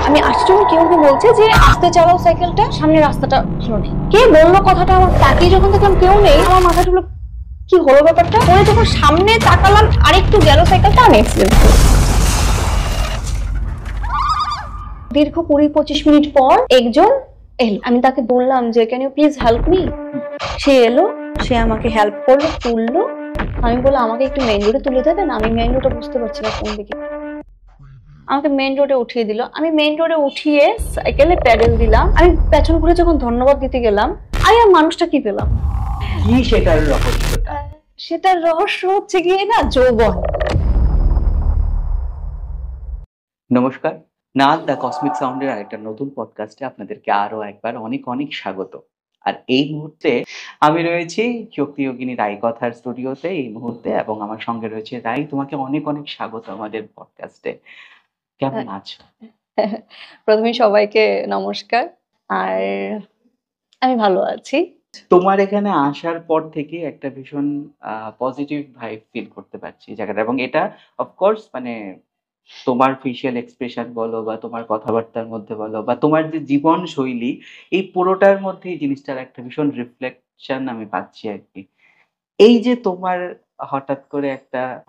আমি আসছি যখন কেউ বলছে যে আস্তে চালাও সাইকেলটা, সামনে রাস্তাটা ভালো নেই। কে বললো কথাটা? আমার তাকিয়ে যখন দেখলাম কেউ নেই, আমার মাথাটা হলো কি হলো ব্যাপারটা। পরে যখন সামনে তাকালাম আরেকটু গেল সাইকেলটা, আমি অ্যাক্সিডেন্ট করি। দীর্ঘ 20-25 মিনিট পর একজন এলো। আমি তাকে বললাম যে can you please help me. সে এলো, সে আমাকে হেল্প করলো, তুললো। আমি বললাম আমাকে একটু মেইন রোডে তুলে দেবেন, আমি মেইন রোডে বুঝতে পারছি না কোন দিকে। আমাকে মেইন রোডে উঠিয়ে দিল। আমি মেইন রোডে উঠিয়ে সাইকেলে প্যাডেল দিলাম। আমি পেছন ঘুরে যখন ধন্যবাদ দিতে গেলাম, আমি আর মানুষটা কি পেলাম? কি সেটার রহস্যটা? সেটার রহস্য হচ্ছে গিয়ে না যৌবন। নমস্কার, নাদ দ্য কসমিক সাউন্ডের আরেকটা নতুন পডকাস্টে আপনাদেরকে আরো একবার অনেক অনেক স্বাগত। আর এই মুহূর্তে আমি রয়েছি শক্তি যোগিনী রায় কথার স্টুডিওতে এই মুহূর্তে, এবং আমার সঙ্গে রয়েছে রাই। তোমাকে অনেক অনেক স্বাগত আমাদের পডকাস্টে। কেমন আছো? প্রথমে সবাইকে নমস্কার। আর আমি ভালো আছি। তোমার এখানে আসার পর থেকে একটা ভীষণ পজিটিভ ভাইব ফিল করতে পারছি জায়গাটা, এবং এটা অফকোর্স মানে তোমার ফেশিয়াল এক্সপ্রেশন বলো বা তোমার কথাবার্তার মধ্যে বলো বা তোমার যে জীবন শৈলী, এই পুরোটার মধ্যে এই জিনিসটার একটা ভীষণ রিফ্লেকশন আমি পাচ্ছি আর কি। এই যে তোমার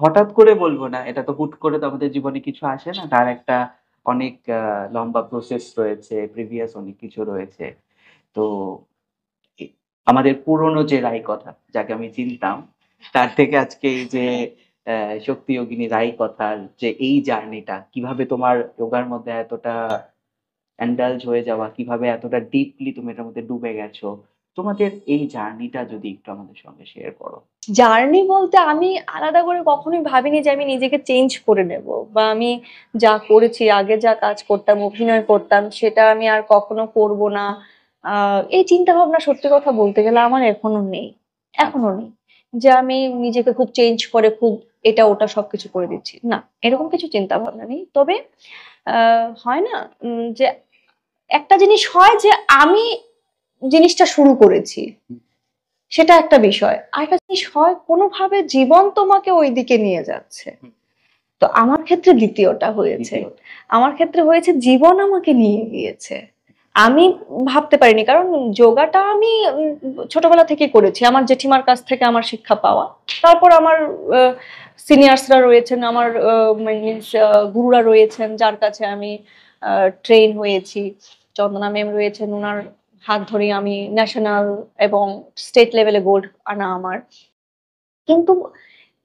হঠাৎ করে বলবো না, এটা তো হুট করে তো আমাদের জীবনে কিছু আসে না, তার একটা অনেক লম্বা প্রসেস রয়েছে, প্রিভিয়াস অনেক কিছু রয়েছে। তো আমাদের পুরনো যে রাই কথা যাকে আমি চিনতাম, তার থেকে আজকে এই যে শক্তি যোগিনী রাই কথার যে এই জার্নিটা, কিভাবে তোমার যোগার মধ্যে এতটা এন্ডালজ হয়ে যাওয়া, কিভাবে এতটা ডিপলি তুমি এটার মধ্যে ডুবে গেছো, তোমাদের এই জার্নিটা যদি একটু আমাদের সঙ্গে শেয়ার করো। জার্নি বলতে আমি আলাদা করে কখনোই ভাবিনি যে আমি নিজেকে চেঞ্জ করে নেব, বা আমি যা করেছি আগে যা কাজ করতাম, অভিনয় করতাম, সেটা আমি আর কখনো করব না। এই চিন্তা ভাবনা সত্যি কথা বলতে গেলে আমার এখনো নেই। যে আমি নিজেকে খুব চেঞ্জ করে খুব এটা ওটা সবকিছু করে দিচ্ছি, না, এরকম কিছু চিন্তা ভাবনা নেই। তবে হয় না যে একটা জিনিস হয় যে আমি জিনিসটা শুরু করেছি, সেটা একটা বিষয়। আর একটা জিনিস হয় কোনোভাবে জীবন তোমাকে ওই দিকে নিয়ে যাচ্ছে। তো আমার ক্ষেত্রে দ্বিতীয়টা হয়েছে। আমার ক্ষেত্রে হয়েছে জীবন আমাকে নিয়ে গিয়েছে। আমি ভাবতে পারিনি, কারণ যোগাটা আমি ছোটবেলা থেকে করেছি, আমার জেঠিমার কাছ থেকে আমার শিক্ষা পাওয়া। তারপর আমার সিনিয়র্সরা রয়েছেন, আমার গুরুরা রয়েছেন যার কাছে আমি ট্রেন হয়েছি। চন্দনা ম্যাম রয়েছেন, ওনার হাত ধরে আমি ন্যাশনাল এবং স্টেট লেভেলে গোল্ড আনা আমার। কিন্তু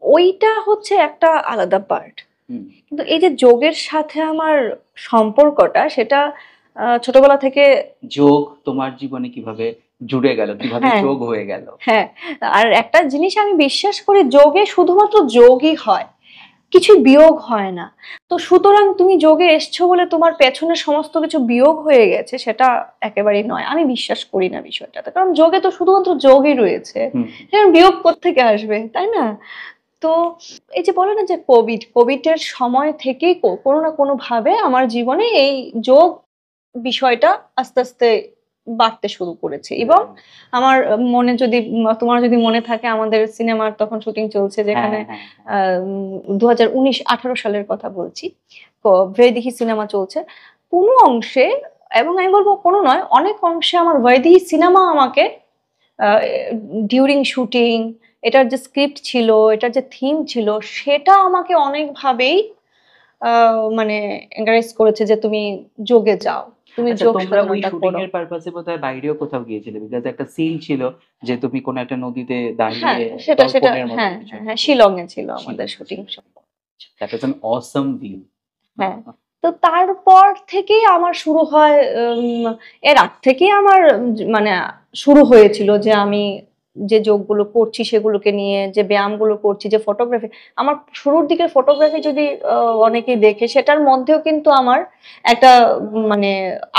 ওইটা হচ্ছে একটা আলাদা পার্ট। কিন্তু এই যে যোগের সাথে আমার সম্পর্কটা, সেটা ছোটবেলা থেকে। যোগ তোমার জীবনে কিভাবে জুড়ে গেল, কিভাবে যোগ হয়ে গেল? হ্যাঁ, আর একটা জিনিস আমি বিশ্বাস করি, যোগে শুধুমাত্র যোগই হয়, কিছু বিয়োগ হয় না। তো সুতরাং তুমি যোগে এসছো বলে তোমার পেছনে সমস্ত কিছু বিয়োগ হয়ে গেছে, সেটা একেবারেই নয়। আমি বিশ্বাস করি না বিষয়টাতে, কারণ যোগে তো শুধুমাত্র যোগই রয়েছে, বিয়োগ কোত্থেকে আসবে, তাই না? তো এই যে বলে না যে কোভিডের সময় থেকেই কোনো না কোনো ভাবে আমার জীবনে এই যোগ বিষয়টা আস্তে আস্তে বাড়তে শুরু করেছে। এবং আমার মনে যদি তোমার যদি মনে থাকে, আমাদের সিনেমার তখন শুটিং চলছে, যেখানে 2019-18 সালের কথা বলছি, ভৈদেহী সিনেমা চলছে। কোনো অংশে, এবং আমি বলবো কোনো নয়, অনেক অংশে আমার ভৈদেহী সিনেমা আমাকে ডিউরিং শুটিং, এটার যে স্ক্রিপ্ট ছিল, এটার যে থিম ছিল, সেটা আমাকে অনেকভাবেই মানে এনকারেজ করেছে যে তুমি যোগে যাও, তুমি যোগ সাধনাটা করো। শুটিং এর পারপাসে বোধহয় বাইরেও কোথাও গিয়েছিলে, বিকজ একটা সিন ছিল যে তুমি কোন একটা নদীতে দাঁড়িয়ে, সেটা হ্যাঁ, শিলংয়ে ছিল আমাদের shooting. That was an awesome view. হ্যাঁ, তো তারপর থেকেই আমার শুরু হয়, এর আগ থেকেই আমার মানে শুরু হয়েছিল যে আমি যে যোগগুলো করছি সেগুলোকে নিয়ে, যে ব্যায়ামগুলো করছি, যে ফটোগ্রাফি। আমার শুরুর দিকে ফটোগ্রাফি যদি অনেকেই দেখে, সেটার মধ্যেও কিন্তু আমার একটা মানে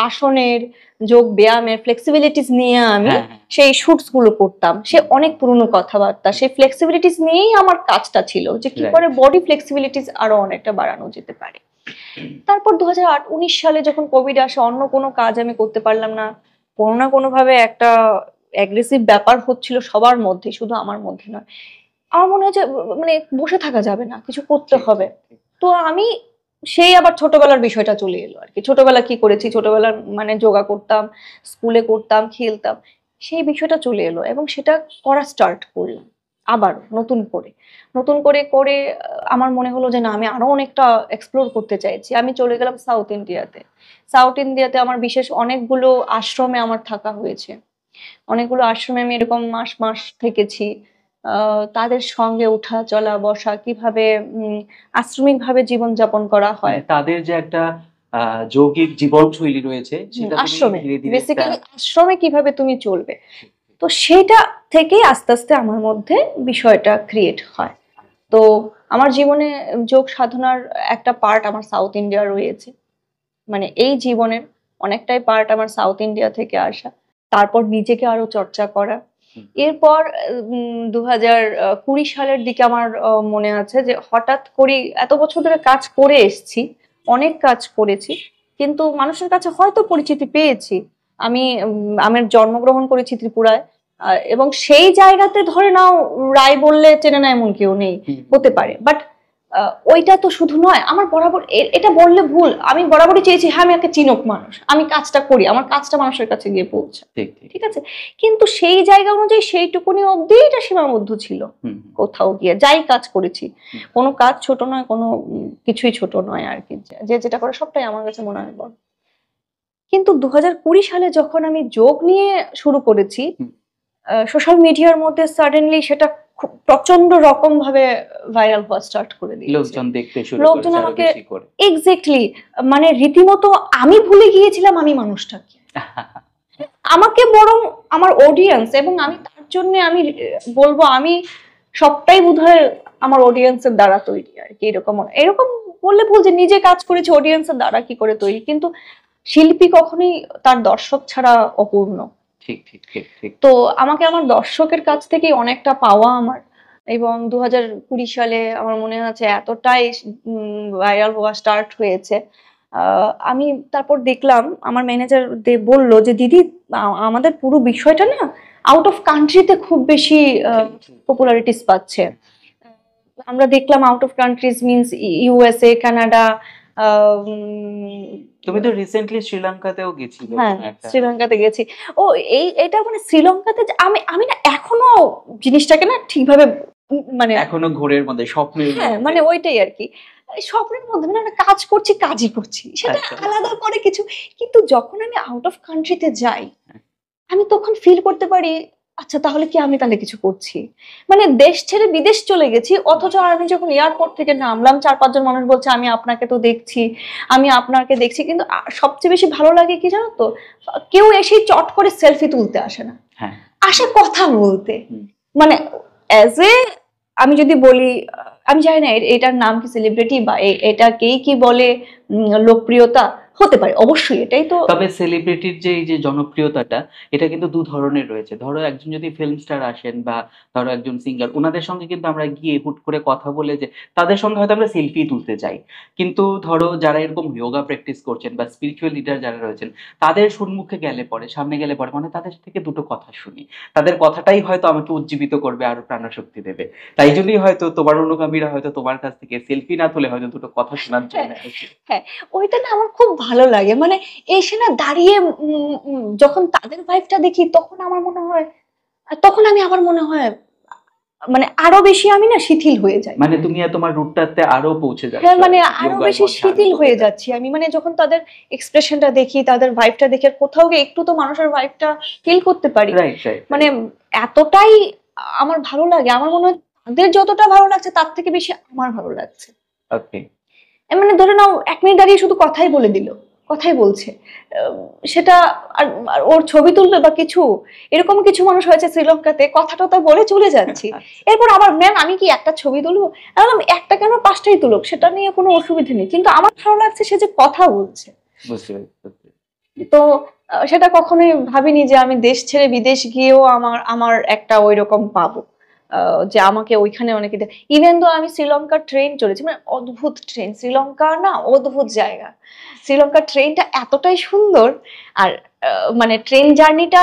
আসনের, যোগ ব্যায়ামের ফ্লেক্সিবিলিটিস নিয়ে আমি সেই শুটস গুলো করতাম। সে অনেক পুরনো কথাবার্তা, সেই ফ্লেক্সিবিলিটিস নিয়েই আমার কাজটা ছিল, যে কি করে বডি ফ্লেক্সিবিলিটিস আরো অনেকটা বাড়ানো যেতে পারে। তারপর 2008-19 সালে যখন কোভিড আসে, অন্য কোনো কাজ আমি করতে পারলাম না। কোনো না কোনো ভাবে একটা অ্যাগ্রেসিভ ব্যাপার হচ্ছিল সবার মধ্যে, শুধু আমার মধ্যে নয়। আমার মনে হয় যে মানে বসে থাকা যাবে না, কিছু করতে হবে। তো আমি সেই আবার ছোটবেলার বিষয়টা চলে এলো আর কি। ছোটবেলা কি করেছি, ছোটবেলার মানে যোগা করতাম, স্কুলে করতাম, খেলতাম, সেই বিষয়টা চলে এলো এবং সেটা করা স্টার্ট করলাম আবার নতুন করে। নতুন করে করে আমার মনে হলো যে না, আমি আরো অনেকটা এক্সপ্লোর করতে চাইছি। আমি চলে গেলাম সাউথ ইন্ডিয়াতে। সাউথ ইন্ডিয়াতে আমার বিশেষ অনেকগুলো আশ্রমে আমার থাকা হয়েছে। অনেকগুলো আশ্রমে আমি এরকম মাস মাস থেকেছি। তাদের সঙ্গে উঠা চলা বসা, কিভাবে আশ্রমিক ভাবে জীবনযাপন করা মানে হয়। তাদের যে একটা যৌগিক জীবনশৈলী রয়েছে সেটা তুমি আশ্রমে ধীরে ধীরে একটা বেসিক্যালি আশ্রমে কিভাবে তুমি চলবে, তো সেটা থেকেই আস্তে আস্তে আমার মধ্যে বিষয়টা ক্রিয়েট হয়। তো আমার জীবনে যোগ সাধনার একটা পার্ট আমার সাউথ ইন্ডিয়া রয়েছে। মানে এই জীবনের অনেকটাই পার্ট আমার সাউথ ইন্ডিয়া থেকে আসা। তারপর নিজেকে আরো চর্চা করা। হুম, এরপর 2020 সালের দিকে আমার মনে আছে যে হঠাৎ করে, এত বছর ধরে কাজ করে এসেছি, অনেক কাজ করেছি, কিন্তু মানুষের কাছে হয়তো পরিচিতি পেয়েছি। আমার জন্মগ্রহণ করেছি ত্রিপুরায়, এবং সেই জায়গাতে ধরে নাও রায় বললে চেনে না এমন কেউ নেই, হুম, হতে পারে। বাট ওইটা তো শুধু নয়, আমার বরাবর এটা বললে ভুল, আমি বরাবরই চেয়েছি হ্যাঁ আমি একটা চিনক মানুষ, আমি কাজটা করি, আমার কাজটা মানুষের কাছে গিয়ে পৌঁছে। ঠিক ঠিক ঠিক আছে, কিন্তু সেই জায়গা অনুযায়ী সেইটুকুনি অবধি এটা সীমাবদ্ধ ছিল। হুম, কোথাও গিয়ে যাই কাজ করেছি, হুম। কোনো কাজ ছোট নয়, কোনো কিছুই ছোট নয় আর কি। যে যেটা করে সবটাই আমার কাছে মনে হয় বড়। কিন্তু 2020 সালে যখন আমি যোগ নিয়ে শুরু করেছি, হুম। সোশ্যাল মিডিয়ার মধ্যে সাডেনলি সেটা খুব প্রচন্ড রকম ভাবে ভাইরাল হওয়া স্টার্ট করে দিয়েছে। লোকজন দেখতে শুরু লোকজন করেছে আরো আমাকে বেশি করে। এক্স্যাক্টলি, মানে রীতিমতো আমি ভুলে গিয়েছিলাম আমি মানুষটাকে। আমাকে বরং আমার অডিয়েন্স, এবং আমি তার জন্য আমি বলবো আমি সবটাই বোধহয় আমার অডিয়েন্সের দ্বারা তৈরি আর কি। এরকম এরকম বললে ভুল যে নিজে কাজ করেছি, অডিয়েন্সের দ্বারা কি করে তৈরি, কিন্তু শিল্পী কখনোই তার দর্শক ছাড়া অপূর্ণ। ঠিক ঠিক ঠিক ঠিক। তো আমাকে আমার দর্শকের কাছ থেকেই অনেকটা পাওয়া আমার। এবং 2020 সালে আমার মনে আছে এতটাই ভাইরাল হওয়া স্টার্ট হয়েছে। আমি তারপর দেখলাম আমার ম্যানেজার বললো যে দিদি, আমাদের পুরো বিষয়টা না আউট অফ কান্ট্রিতে খুব বেশি পপুলারিটিস পাচ্ছে। আমরা দেখলাম out of countries means USA, Canada. তুমি তো রিসেন্টলি শ্রীলঙ্কাতেও গেছিলে হ্যাঁ, কোনো একটা। শ্রীলঙ্কাতে গেছি। ও এটা মানে শ্রীলঙ্কাতে আমি আমি না এখনো জিনিসটাকে না ঠিকভাবে মানে এখনো ঘোরের মধ্যে স্বপ্নের হ্যাঁ, মধ্যে। মানে ওইটাই আরকি। স্বপ্নের মধ্যে মানে আমরা কাজ করছি, কাজই করছি। সেটা আচ্ছা। আলাদা করে কিছু। কিন্তু যখন আমি আউট অফ কান্ট্রি তে যাই, হ্যাঁ। আমি তখন ফিল করতে পারি, আচ্ছা তাহলে কি আমি তাহলে কিছু করছি? মানে দেশ ছেড়ে বিদেশ চলে গেছি, অথচ আমি যখন এয়ারপোর্ট থেকে নামলাম ৪-৫ জন মানুষ বলছে আমি আপনাকে তো দেখছি, আমি আপনাকে দেখছি। কিন্তু সবচেয়ে বেশি ভালো লাগে কি জানো তো? কেউ এসেই চট করে সেলফি তুলতে আসে না। হ্যাঁ। আসে কথা বলতে। হুম। মানে অ্যাজ এ, আমি যদি বলি, আমি জানি না এটার নাম কি সেলিব্রিটি বা এটাকেই কি বলে লোকপ্রিয়তা, হতে পারে অবশ্যই, এটাই তো। তবে সেলিব্রিটির যে এই যে জনপ্রিয়তাটা এটা কিন্তু দু ধরনের রয়েছে। ধরো একজন যদি ফিল্ম স্টার আসেন বা ধরো একজন সিঙ্গার, উনাদের সঙ্গে কিন্তু আমরা গিয়ে হুট করে কথা বলে যে তাদের সঙ্গে হয়তো আমরা সেলফি তুলতে চাই। কিন্তু ধরো যারা এরকম যোগা প্র্যাকটিস করছেন বা স্পিরিচুয়াল লিডার যারা রয়েছেন, তাদের সম্মুখে গেলে পরে, সামনে গেলে পরে মানে তাদের থেকে দুটো কথা শুনি। তাদের কথাটাই হয়তো আমাকে উজ্জীবিত করবে, আরো প্রাণশক্তি দেবে। তাই জন্যই হয়তো তোমার অনুগামীরা হয়তো তোমার কাছ থেকে সেলফি না তুলে হয়তো দুটো কথা শোনার জন্য আসে। হ্যাঁ, ওইটা না আমার খুব ভালো লাগে। মানে এসে না দাঁড়িয়ে যখন তাদের ভাইবটা দেখি, তখন আমার মনে হয়, তখন আমি আমার মনে হয় মানে আরো বেশি আমি না শিথিল হয়ে যাই। মানে তুমি আর তোমার রুটটাতে আরো পৌঁছে যাচ্ছ হ্যাঁ, মানে আরকি, আরো যোগার বেশি মধ্যে আরো শিথিল ঢুকে হয়ে যাচ্ছ। যাচ্ছি আমি। মানে যখন তাদের এক্সপ্রেশনটা দেখি, তাদের ভাইবটা দেখে, আর কোথাও গিয়ে একটু তো মানুষের ভাইবটা ফিল করতে পারি। Right right. মানে এতটাই আমার ভালো লাগে, আমার মনে হয় তাদের যতটা ভালো লাগছে তার থেকে বেশি আমার ভালো লাগছে। ওকে। মানে ধরে নাও 1 মিনিট দাঁড়িয়ে শুধু কথাই বলে দিল, কথাই বলছে। সেটা আর আর ওর ছবি তুলবে বা কিছু, এরকম কিছু মানুষ হয়েছে শ্রীলঙ্কাতে, কথা টথা বলে চলে যাচ্ছি। এরপর আবার ম্যাম আমি কি একটা ছবি তুলবো? আমি বললাম একটা কেন, 5টাই তুলুক, সেটা নিয়ে কোনো অসুবিধা নেই, কিন্তু আমার ভালো লাগছে সে যে কথা বলছে। বুঝতে পেরেছি। তো সেটা কখনোই ভাবিনি যে আমি দেশ ছেড়ে বিদেশ গিয়েও আমার একটা ওইরকম পাবো, যে আমাকে ওইখানে অনেকে। ইভেন তো আমি শ্রীলঙ্কার ট্রেন চড়েছি, মানে অদ্ভুত ট্রেন। শ্রীলঙ্কা না অদ্ভুত জায়গা। শ্রীলঙ্কার ট্রেনটা এতটাই সুন্দর। আর মানে ট্রেন জার্নিটা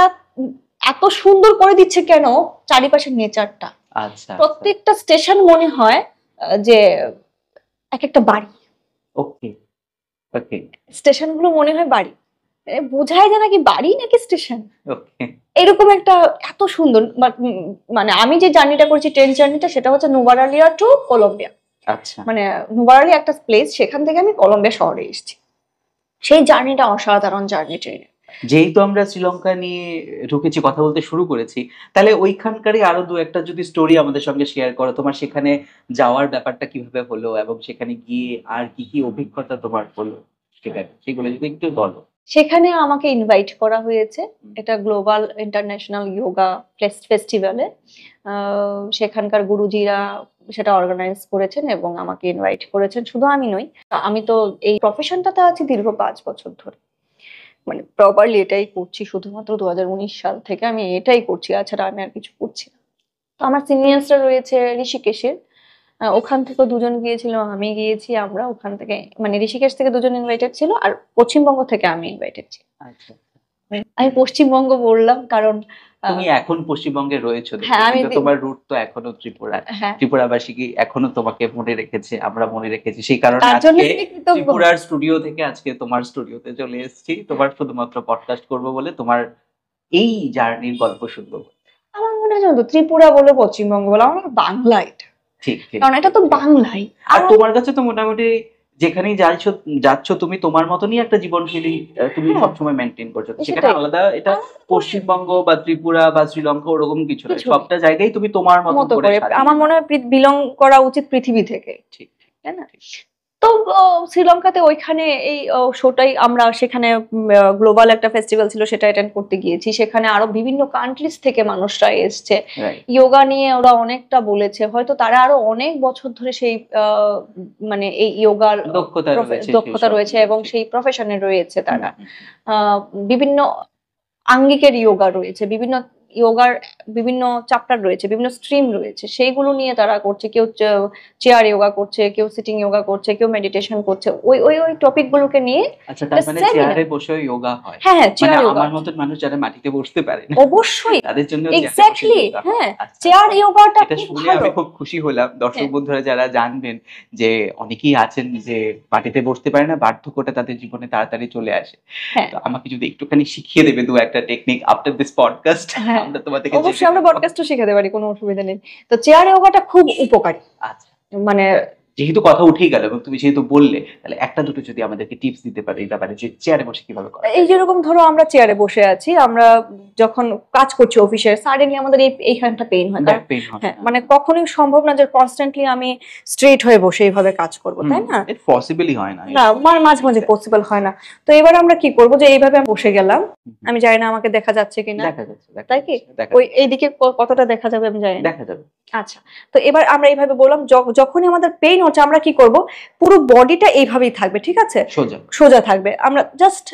এত সুন্দর করে দিচ্ছে কেন, চারিপাশের নেচারটা, আচ্ছা। প্রত্যেকটা স্টেশন মনে হয় যে এক একটা বাড়ি। ওকে, ওকে, স্টেশনগুলো মনে হয় বাড়ি, বোঝাই যায় নাকি বাড়ি নাকি স্টেশন, ওকে। এরকম একটা এত সুন্দর মানে আমি যে জার্নিটা করছি ট্রেন জার্নিটা সেটা হচ্ছে নুভারালিয়া টু কলম্বিয়া। আচ্ছা। মানে নুভারালিয়া একটা প্লেস, সেখান থেকে আমি কলম্বিয়া শহরে এসেছি। সেই জার্নিটা অসাধারণ জার্নি ট্রেনে। যেহেতু আমরা শ্রীলঙ্কা নিয়ে ঢুকেছি, কথা বলতে শুরু করেছি, তাহলে ওইখানকারই আরো দু একটা যদি স্টোরি আমাদের সঙ্গে শেয়ার করো। তোমার সেখানে যাওয়ার ব্যাপারটা কিভাবে হলো এবং সেখানে গিয়ে আর কি কি অভিজ্ঞতা তোমার হলো সেখানে, সেগুলো যদি একটু বলো। সেখানে আমাকে ইনভাইট করা হয়েছে, এটা গ্লোবাল ইন্টারন্যাশনাল যোগা ফেস্টিভ্যালে। সেখানকার গুরুজিরা সেটা অর্গানাইজ করেছেন এবং আমাকে ইনভাইট করেছেন। শুধু আমি নই, আমি তো এই প্রফেশনটাতে আছি দীর্ঘ 5 বছর ধরে, মানে প্রপারলি এটাই করছি, শুধুমাত্র 2019 সাল থেকে আমি এটাই করছি, তাছাড়া আমি আর কিছু করছি না। তো আমার সিনিয়র্সরা রয়েছে ঋষিকেশের, ওখান থেকে দুজন গিয়েছিল, আমি গিয়েছি, আমরা ওখান থেকে মানে ঋষিকেশ থেকে দুজন ইনভাইটেড ছিল আর পশ্চিমবঙ্গ থেকে আমি ইনভাইটেড ছিল। আচ্ছা, আমি পশ্চিমবঙ্গ বললাম কারণ তুমি এখন পশ্চিমবঙ্গে রয়েছো দেখে, হ্যাঁ আমি কিন্তু তোমার রুট তো এখনো ত্রিপুরা। হ্যাঁ ত্রিপুরাবাসী কি এখনো তোমাকে মনে রেখেছে, আমরা মনে রেখেছি, সেই কারণে তার জন্য আজকে আমি কৃতজ্ঞ। ত্রিপুরার স্টুডিও থেকে আজকে তোমার স্টুডিওতে চলে এসেছি, তোমার শুধুমাত্র পডকাস্ট করব বলে, তোমার এই জার্নির গল্প শুনবো বলে। আমার মনে হয় জানো, ত্রিপুরা বলো পশ্চিমবঙ্গ বলো, আমার বাংলা এটা, ঠিক ঠিক। কারণ এটা তো বাংলাই। আর তোমার কাছে তো মোটামুটি যেখানেই যাচ্ছ তুমি তোমার মতনই একটা জীবনশৈলী তুমি হ্যাঁ, সবসময় মেনটেন করছো। সেখানে সেটাই। আলাদা এটা পশ্চিমবঙ্গ বা ত্রিপুরা বা শ্রীলঙ্কা ওরকম কিছু নয়, কিছু সবটা জায়গায় তুমি তোমার মতন মতো করে করে সাজিয়ে আমার মনে হয় বিলং করা উচিত পৃথিবী থেকে, ঠিক ঠিক তাই না? তো শ্রীলঙ্কাতে ওইখানে এই শোটাই আমরা সেখানে গ্লোবাল একটা ফেস্টিভ্যাল ছিল, সেটা অ্যাটেন্ড করতে গিয়েছি। সেখানে আরো বিভিন্ন কান্ট্রিজ থেকে মানুষরা এসছে, রাইট। যোগা নিয়ে ওরা অনেকটা বলেছে, হয়তো তারা আরো অনেক বছর ধরে সেই মানে এই যোগার দক্ষতা রয়েছে এবং সেই প্রফেশনে রয়েছে তারা। বিভিন্ন আঙ্গিকের যোগা রয়েছে, বিভিন্ন যোগার বিভিন্ন চ্যাপ্টার রয়েছে, বিভিন্ন স্ট্রিম রয়েছে, সেইগুলো নিয়ে তারা করছে। কেউ চেয়ার যোগা করছে, কেউ সিটিং যোগা করছে, কেউ মেডিটেশন করছে, ওই ওই ওই টপিক গুলোকে নিয়ে। আচ্ছা, তার মানে চেয়ারে বসে যোগা হয়? হ্যাঁ হ্যাঁ, মানে চেয়ার যোগা। আমার মতন মানুষ যারা মাটিতে বসতে পারে না, অবশ্যই তাদের জন্য এক্স্যাক্টলি, হ্যাঁ চেয়ার যোগাটা এটা খুব শুনে ভালো। আমি খুব খুশি হলাম। দর্শক বন্ধুরা যারা জানবেন যে অনেকেই আছেন যে মাটিতে বসতে পারে না, বার্ধক্যটা তাদের জীবনে তাড়াতাড়ি চলে আসে, তো আমাকে যদি একটুখানি শিখিয়ে দেবে দু একটা টেকনিক আফটার দিস পডকাস্ট, আমরা তোমার থেকে অবশ্যই আমরা পডকাস্টও শিখাতে পারি, কোনো অসুবিধা নেই। তো চেয়ার যোগাটা খুব উপকারী। আচ্ছা, মানে যেহেতু কথা উঠেই গেল এবং তুমি যেহেতু বললে, তাহলে একটা দুটো যদি আমাদেরকে টিপস দিতে পারো এই ব্যাপারে, যে চেয়ারে বসে কিভাবে করা যায়। এই যেরকম ধরো আমরা চেয়ারে বসে আছি, আমরা যখন কাজ করছি অফিসে, সাডেনলি আমাদের এইখানটা পেইন হয়, ব্যাক পেইন হয়, হ্যাঁ মানে কখনোই সম্ভব না যে কনস্ট্যান্টলি আমি স্ট্রেট হয়ে বসে এইভাবে কাজ করব, তাই না? এটা পসিবলই হয় না, না, মাঝে মাঝে পসিবল হয় না। তো এবার আমরা কি করব, যে এইভাবে আমি বসে গেলাম, আমি জানি না আমাকে দেখা যাচ্ছে কিনা, দেখা যাচ্ছে, তাই কি ওই এইদিকে কতটা দেখা যাবে আমি জানি না, দেখা যাবে। আচ্ছা, তো এবার আমরা এইভাবে বললাম, যখনই আমাদের পেইন হচ্ছে আমরা কি করব, পুরো বডিটা এইভাবেই থাকবে, ঠিক আছে, সোজা সোজা থাকবে। আমরা জাস্ট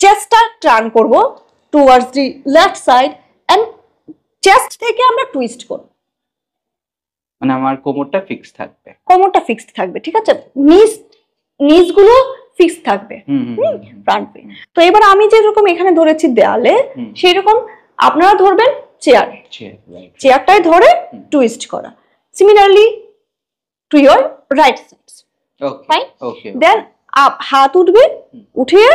চেস্টটা টার্ন করব towards the left side and chest থেকে আমরা টুইস্ট করব, মানে আমার কোমরটা ফিক্স থাকবে, কোমরটা ফিক্সড থাকবে, ঠিক আছে, নিচগুলো ফিক্স থাকবে, ফ্রন্ট পে। তো এবার আমি যেরকম এখানে ধরেছি দেয়ালে, সেই রকম আপনারা ধরবেন চেয়ার, চেয়ারটাই ধরে টুইস্ট করা, similarly to your right side, fine. Then হাত উঠবে, উঠিয়ে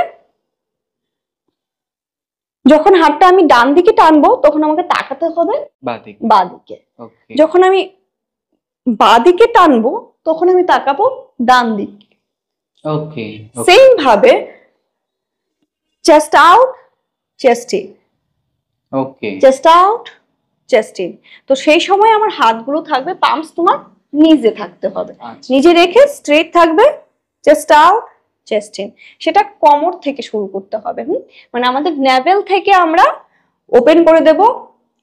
যখন হাতটা আমি ডান দিকে টানবো তখন আমাকে তাকাতে হবে বাঁ দিকে, যখন আমি বাঁ দিকে টানবো তখন আমি তাকাবো ডান দিকে। ওকে, সেম ভাবে chest out, chest in, okay, chest out, chest in. তো সেই সময় আমার হাতগুলো থাকবে, পাম্পস তোমার নিজে থাকতে হবে, নিজে রেখে স্ট্রেট থাকবে, চেস্ট আউট, চেস্ট ইন। সেটা কোমর থেকে শুরু করতে হবে, মানে আমাদের নেভেল থেকে আমরা ওপেন করে দেব,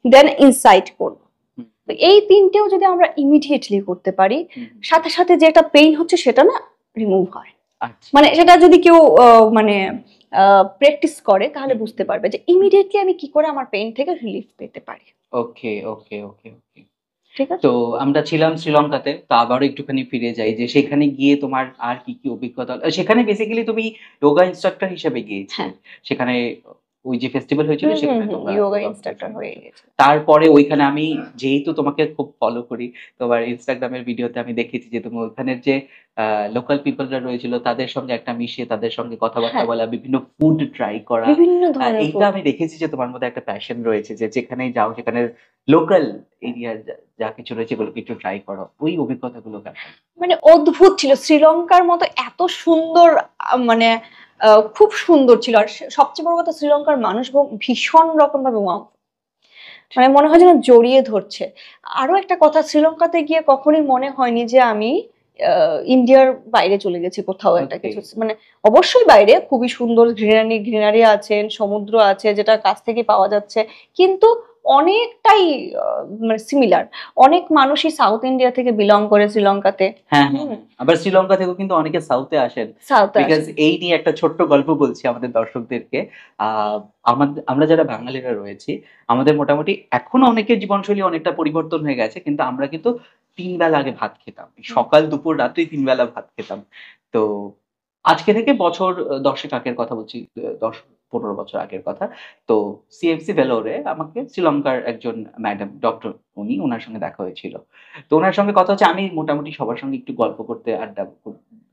দেন ইনসাইড করব। তো এই তিনটেও যদি আমরা ইমিডিয়েটলি করতে পারি, সাথে সাথে যে একটা পেইন হচ্ছে সেটা না রিমুভ হয়। মানে সেটা যদি কেউ মানে প্র্যাকটিস করে তাহলে বুঝতে পারবে যে ইমিডিয়েটলি আমি কি করে আমার পেইন থেকে রিলিফ পেতে পারি। ওকে ওকে ওকে ওকে, ঠিক আছে। তো আমরা ছিলাম শ্রীলঙ্কাতে, তো আবারও একটুখানি ফিরে যাই যে সেখানে গিয়ে তোমার আর কি কি অভিজ্ঞতা। সেখানে বেসিক্যালি তুমি যোগা ইনস্ট্রাক্টর হিসেবে গিয়েছিলে, সেখানে ওই যে ফেস্টিভ্যাল হয়েছিল সেখানে তোমরা যোগা ইনস্ট্রাক্টর হয়ে গেছে। তারপরে ওইখানে আমি যেহেতু তোমাকে খুব ফলো করি, তোমার ইনস্টাগ্রামের ভিডিওতে আমি দেখেছি যে তুমি ওইখানের যে লোকাল পিপলরা রয়েছিল তাদের সঙ্গে একটা মিশে তাদের সঙ্গে কথাবার্তা হ্যাঁ, বলা, বিভিন্ন ফুড ট্রাই করা। বিভিন্ন ধরনের এইটা ফুড। আমি দেখেছি যে তোমার মধ্যে একটা প্যাশন রয়েছে যে যেখানেই যাও সেখানের লোকাল এরিয়ার যা কিছু রয়েছে এগুলোকে একটু ট্রাই করো। ওই অভিজ্ঞতাগুলো কেমন? মানে অদ্ভুত ছিল, শ্রীলঙ্কার মতো এত সুন্দর মানে খুব সুন্দর ছিল। আর সবচেয়ে বড় কথা, শ্রীলঙ্কার মানুষ ভীষণ রকম ভাবে মানে মনে হয় যেন জড়িয়ে ধরছে। আরো একটা কথা, শ্রীলঙ্কাতে গিয়ে কখনোই মনে হয়নি যে আমি ইন্ডিয়ার বাইরে চলে গেছি কোথাও একটা ওকে। কিছু, মানে অবশ্যই বাইরে খুবই সুন্দর গ্রিনারি গ্রিনারি আছেন, সমুদ্র আছে যেটা কাছ থেকে পাওয়া যাচ্ছে, কিন্তু অনেকটাই মানে সিমিলার। অনেক মানুষই সাউথ ইন্ডিয়া থেকে বিলং করে শ্রীলঙ্কাতে। হ্যাঁ, হ্যাঁ, হ্যাঁ। আবার শ্রীলঙ্কা থেকেও কিন্তু অনেকে সাউথে আসেন। সাউথে বিকজ আসে। এই নিয়ে একটা ছোট্ট গল্প বলছি আমাদের দর্শকদেরকে। আমরা যারা বাঙালিরা রয়েছি, আমাদের মোটামুটি এখনো অনেকের জীবনশৈলী অনেকটা পরিবর্তন হয়ে গেছে। কিন্তু আমরা কিন্তু ৩ বেলা আগে ভাত খেতাম। সকাল, দুপুর, রাত্রি ৩ বেলা ভাত খেতাম। তো আজকে থেকে বছর ১০ আগের কথা বলছি, ১০-১৫ বছর আগের কথা। তো সিএফসি ভেলোরে আমাকে শ্রীলঙ্কার একজন ম্যাডাম ডক্টর, উনার সঙ্গে দেখা হয়েছিল। তো উনার সঙ্গে কথা হচ্ছে, আমি মোটামুটি সবার সঙ্গে একটু গল্প করতে, আড্ডা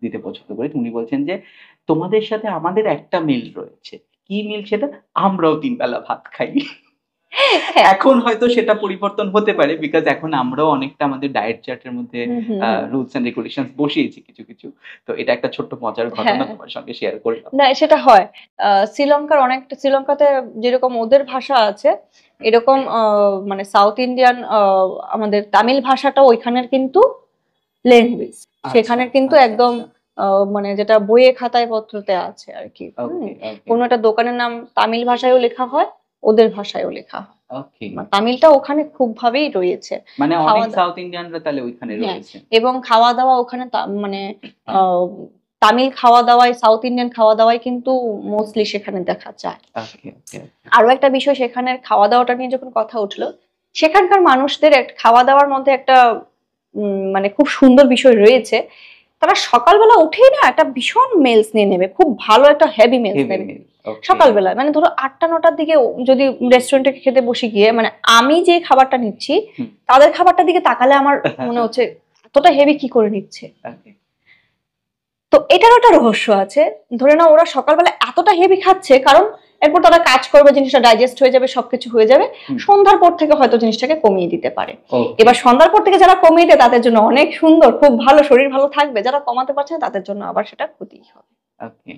দিতে পছন্দ করি। তো উনি বলছেন যে, "তোমাদের সাথে আমাদের একটা মিল রয়েছে। কি মিল সেটা? আমরাও ৩ বেলা ভাত খাই।" হ্যাঁ। এখন হয়তো সেটা পরিবর্তন হতে পারে বিকজ এখন আমরাও অনেকটা আমাদের ডায়েট চার্টের মধ্যে হুম হুম হুম। রুলস এন্ড রেগুলেশনস বসিয়েছি কিছু, কিছু। তো এটা একটা ছোট্ট মজার ঘটনা হ্যাঁ, তোমার সঙ্গে শেয়ার করলাম। না সেটা হয়। শ্রীলঙ্কার অনেকটা, শ্রীলঙ্কাতে যেরকম ওদের ভাষা আছে, এরকম মানে সাউথ ইন্ডিয়ান আমাদের তামিল ভাষাটা ওইখানের কিন্তু ল্যাঙ্গুয়েজ। আচ্ছা, সেখানের কিন্তু আচ্ছা, একদম আচ্ছা। মানে যেটা বইয়ে খাতায় পত্রতে আছে আর কি। ওকে, ওকে, কোনো একটা দোকানের নাম তামিল ভাষায়ও লেখা হয়, ওদের ভাষায়ও লেখা হয়। ওকে। তামিলটা ওখানে খুব ভাবেই রয়েছে। মানে খাওয়া অনেক সাউথ ইন্ডিয়ানরা তাহলে ওইখানে হ্যাঁ, রয়েছে। এবং খাওয়া দাওয়া ওখানে মানে আহ, তামিল খাওয়া দাওয়ায়, সাউথ ইন্ডিয়ান খাওয়া দাওয়ায় কিন্তু মোস্টলি সেখানে দেখা যায়। ওকে, ওকে। আরো একটা বিষয়, সেখানের খাওয়া দাওয়াটা নিয়ে যখন কথা উঠলো, সেখানকার মানুষদের খাওয়া দাওয়ার মধ্যে একটা মানে খুব সুন্দর বিষয় রয়েছে। তারা সকালবেলা উঠেই না একটা ভীষণ মেলস নিয়ে নেবে, খুব ভালো একটা হেভি মেলস হেভি নেবে মিল। ওকে। সকালবেলা। মানে ধরো ৮টা-৯টার দিকে যদি রেস্টুরেন্টে খেতে বসে গিয়ে, মানে আমি যে খাবারটা নিচ্ছি হুম। তাদের খাবারটার দিকে তাকালে আমার মনে হচ্ছে এতটা হেভি কি করে নিচ্ছে। ওকে। তো এটারও একটা রহস্য আছে। ধরে নাও ওরা সকালবেলা এতটা হেভি খাচ্ছে কারণ এরপর তারা কাজ করবে, জিনিসটা ডাইজেস্ট হয়ে যাবে, সবকিছু হয়ে যাবে, হুম। সন্ধ্যার পর থেকে হয়তো জিনিসটাকে কমিয়ে দিতে পারে। ওকে। এবার সন্ধ্যার পর থেকে যারা কমিয়ে দেয় তাদের জন্য অনেক সুন্দর, খুব ভালো, শরীর ভালো থাকবে। যারা কমাতে পারছে না তাদের জন্য আবার সেটা ক্ষতিই হবে। ওকে।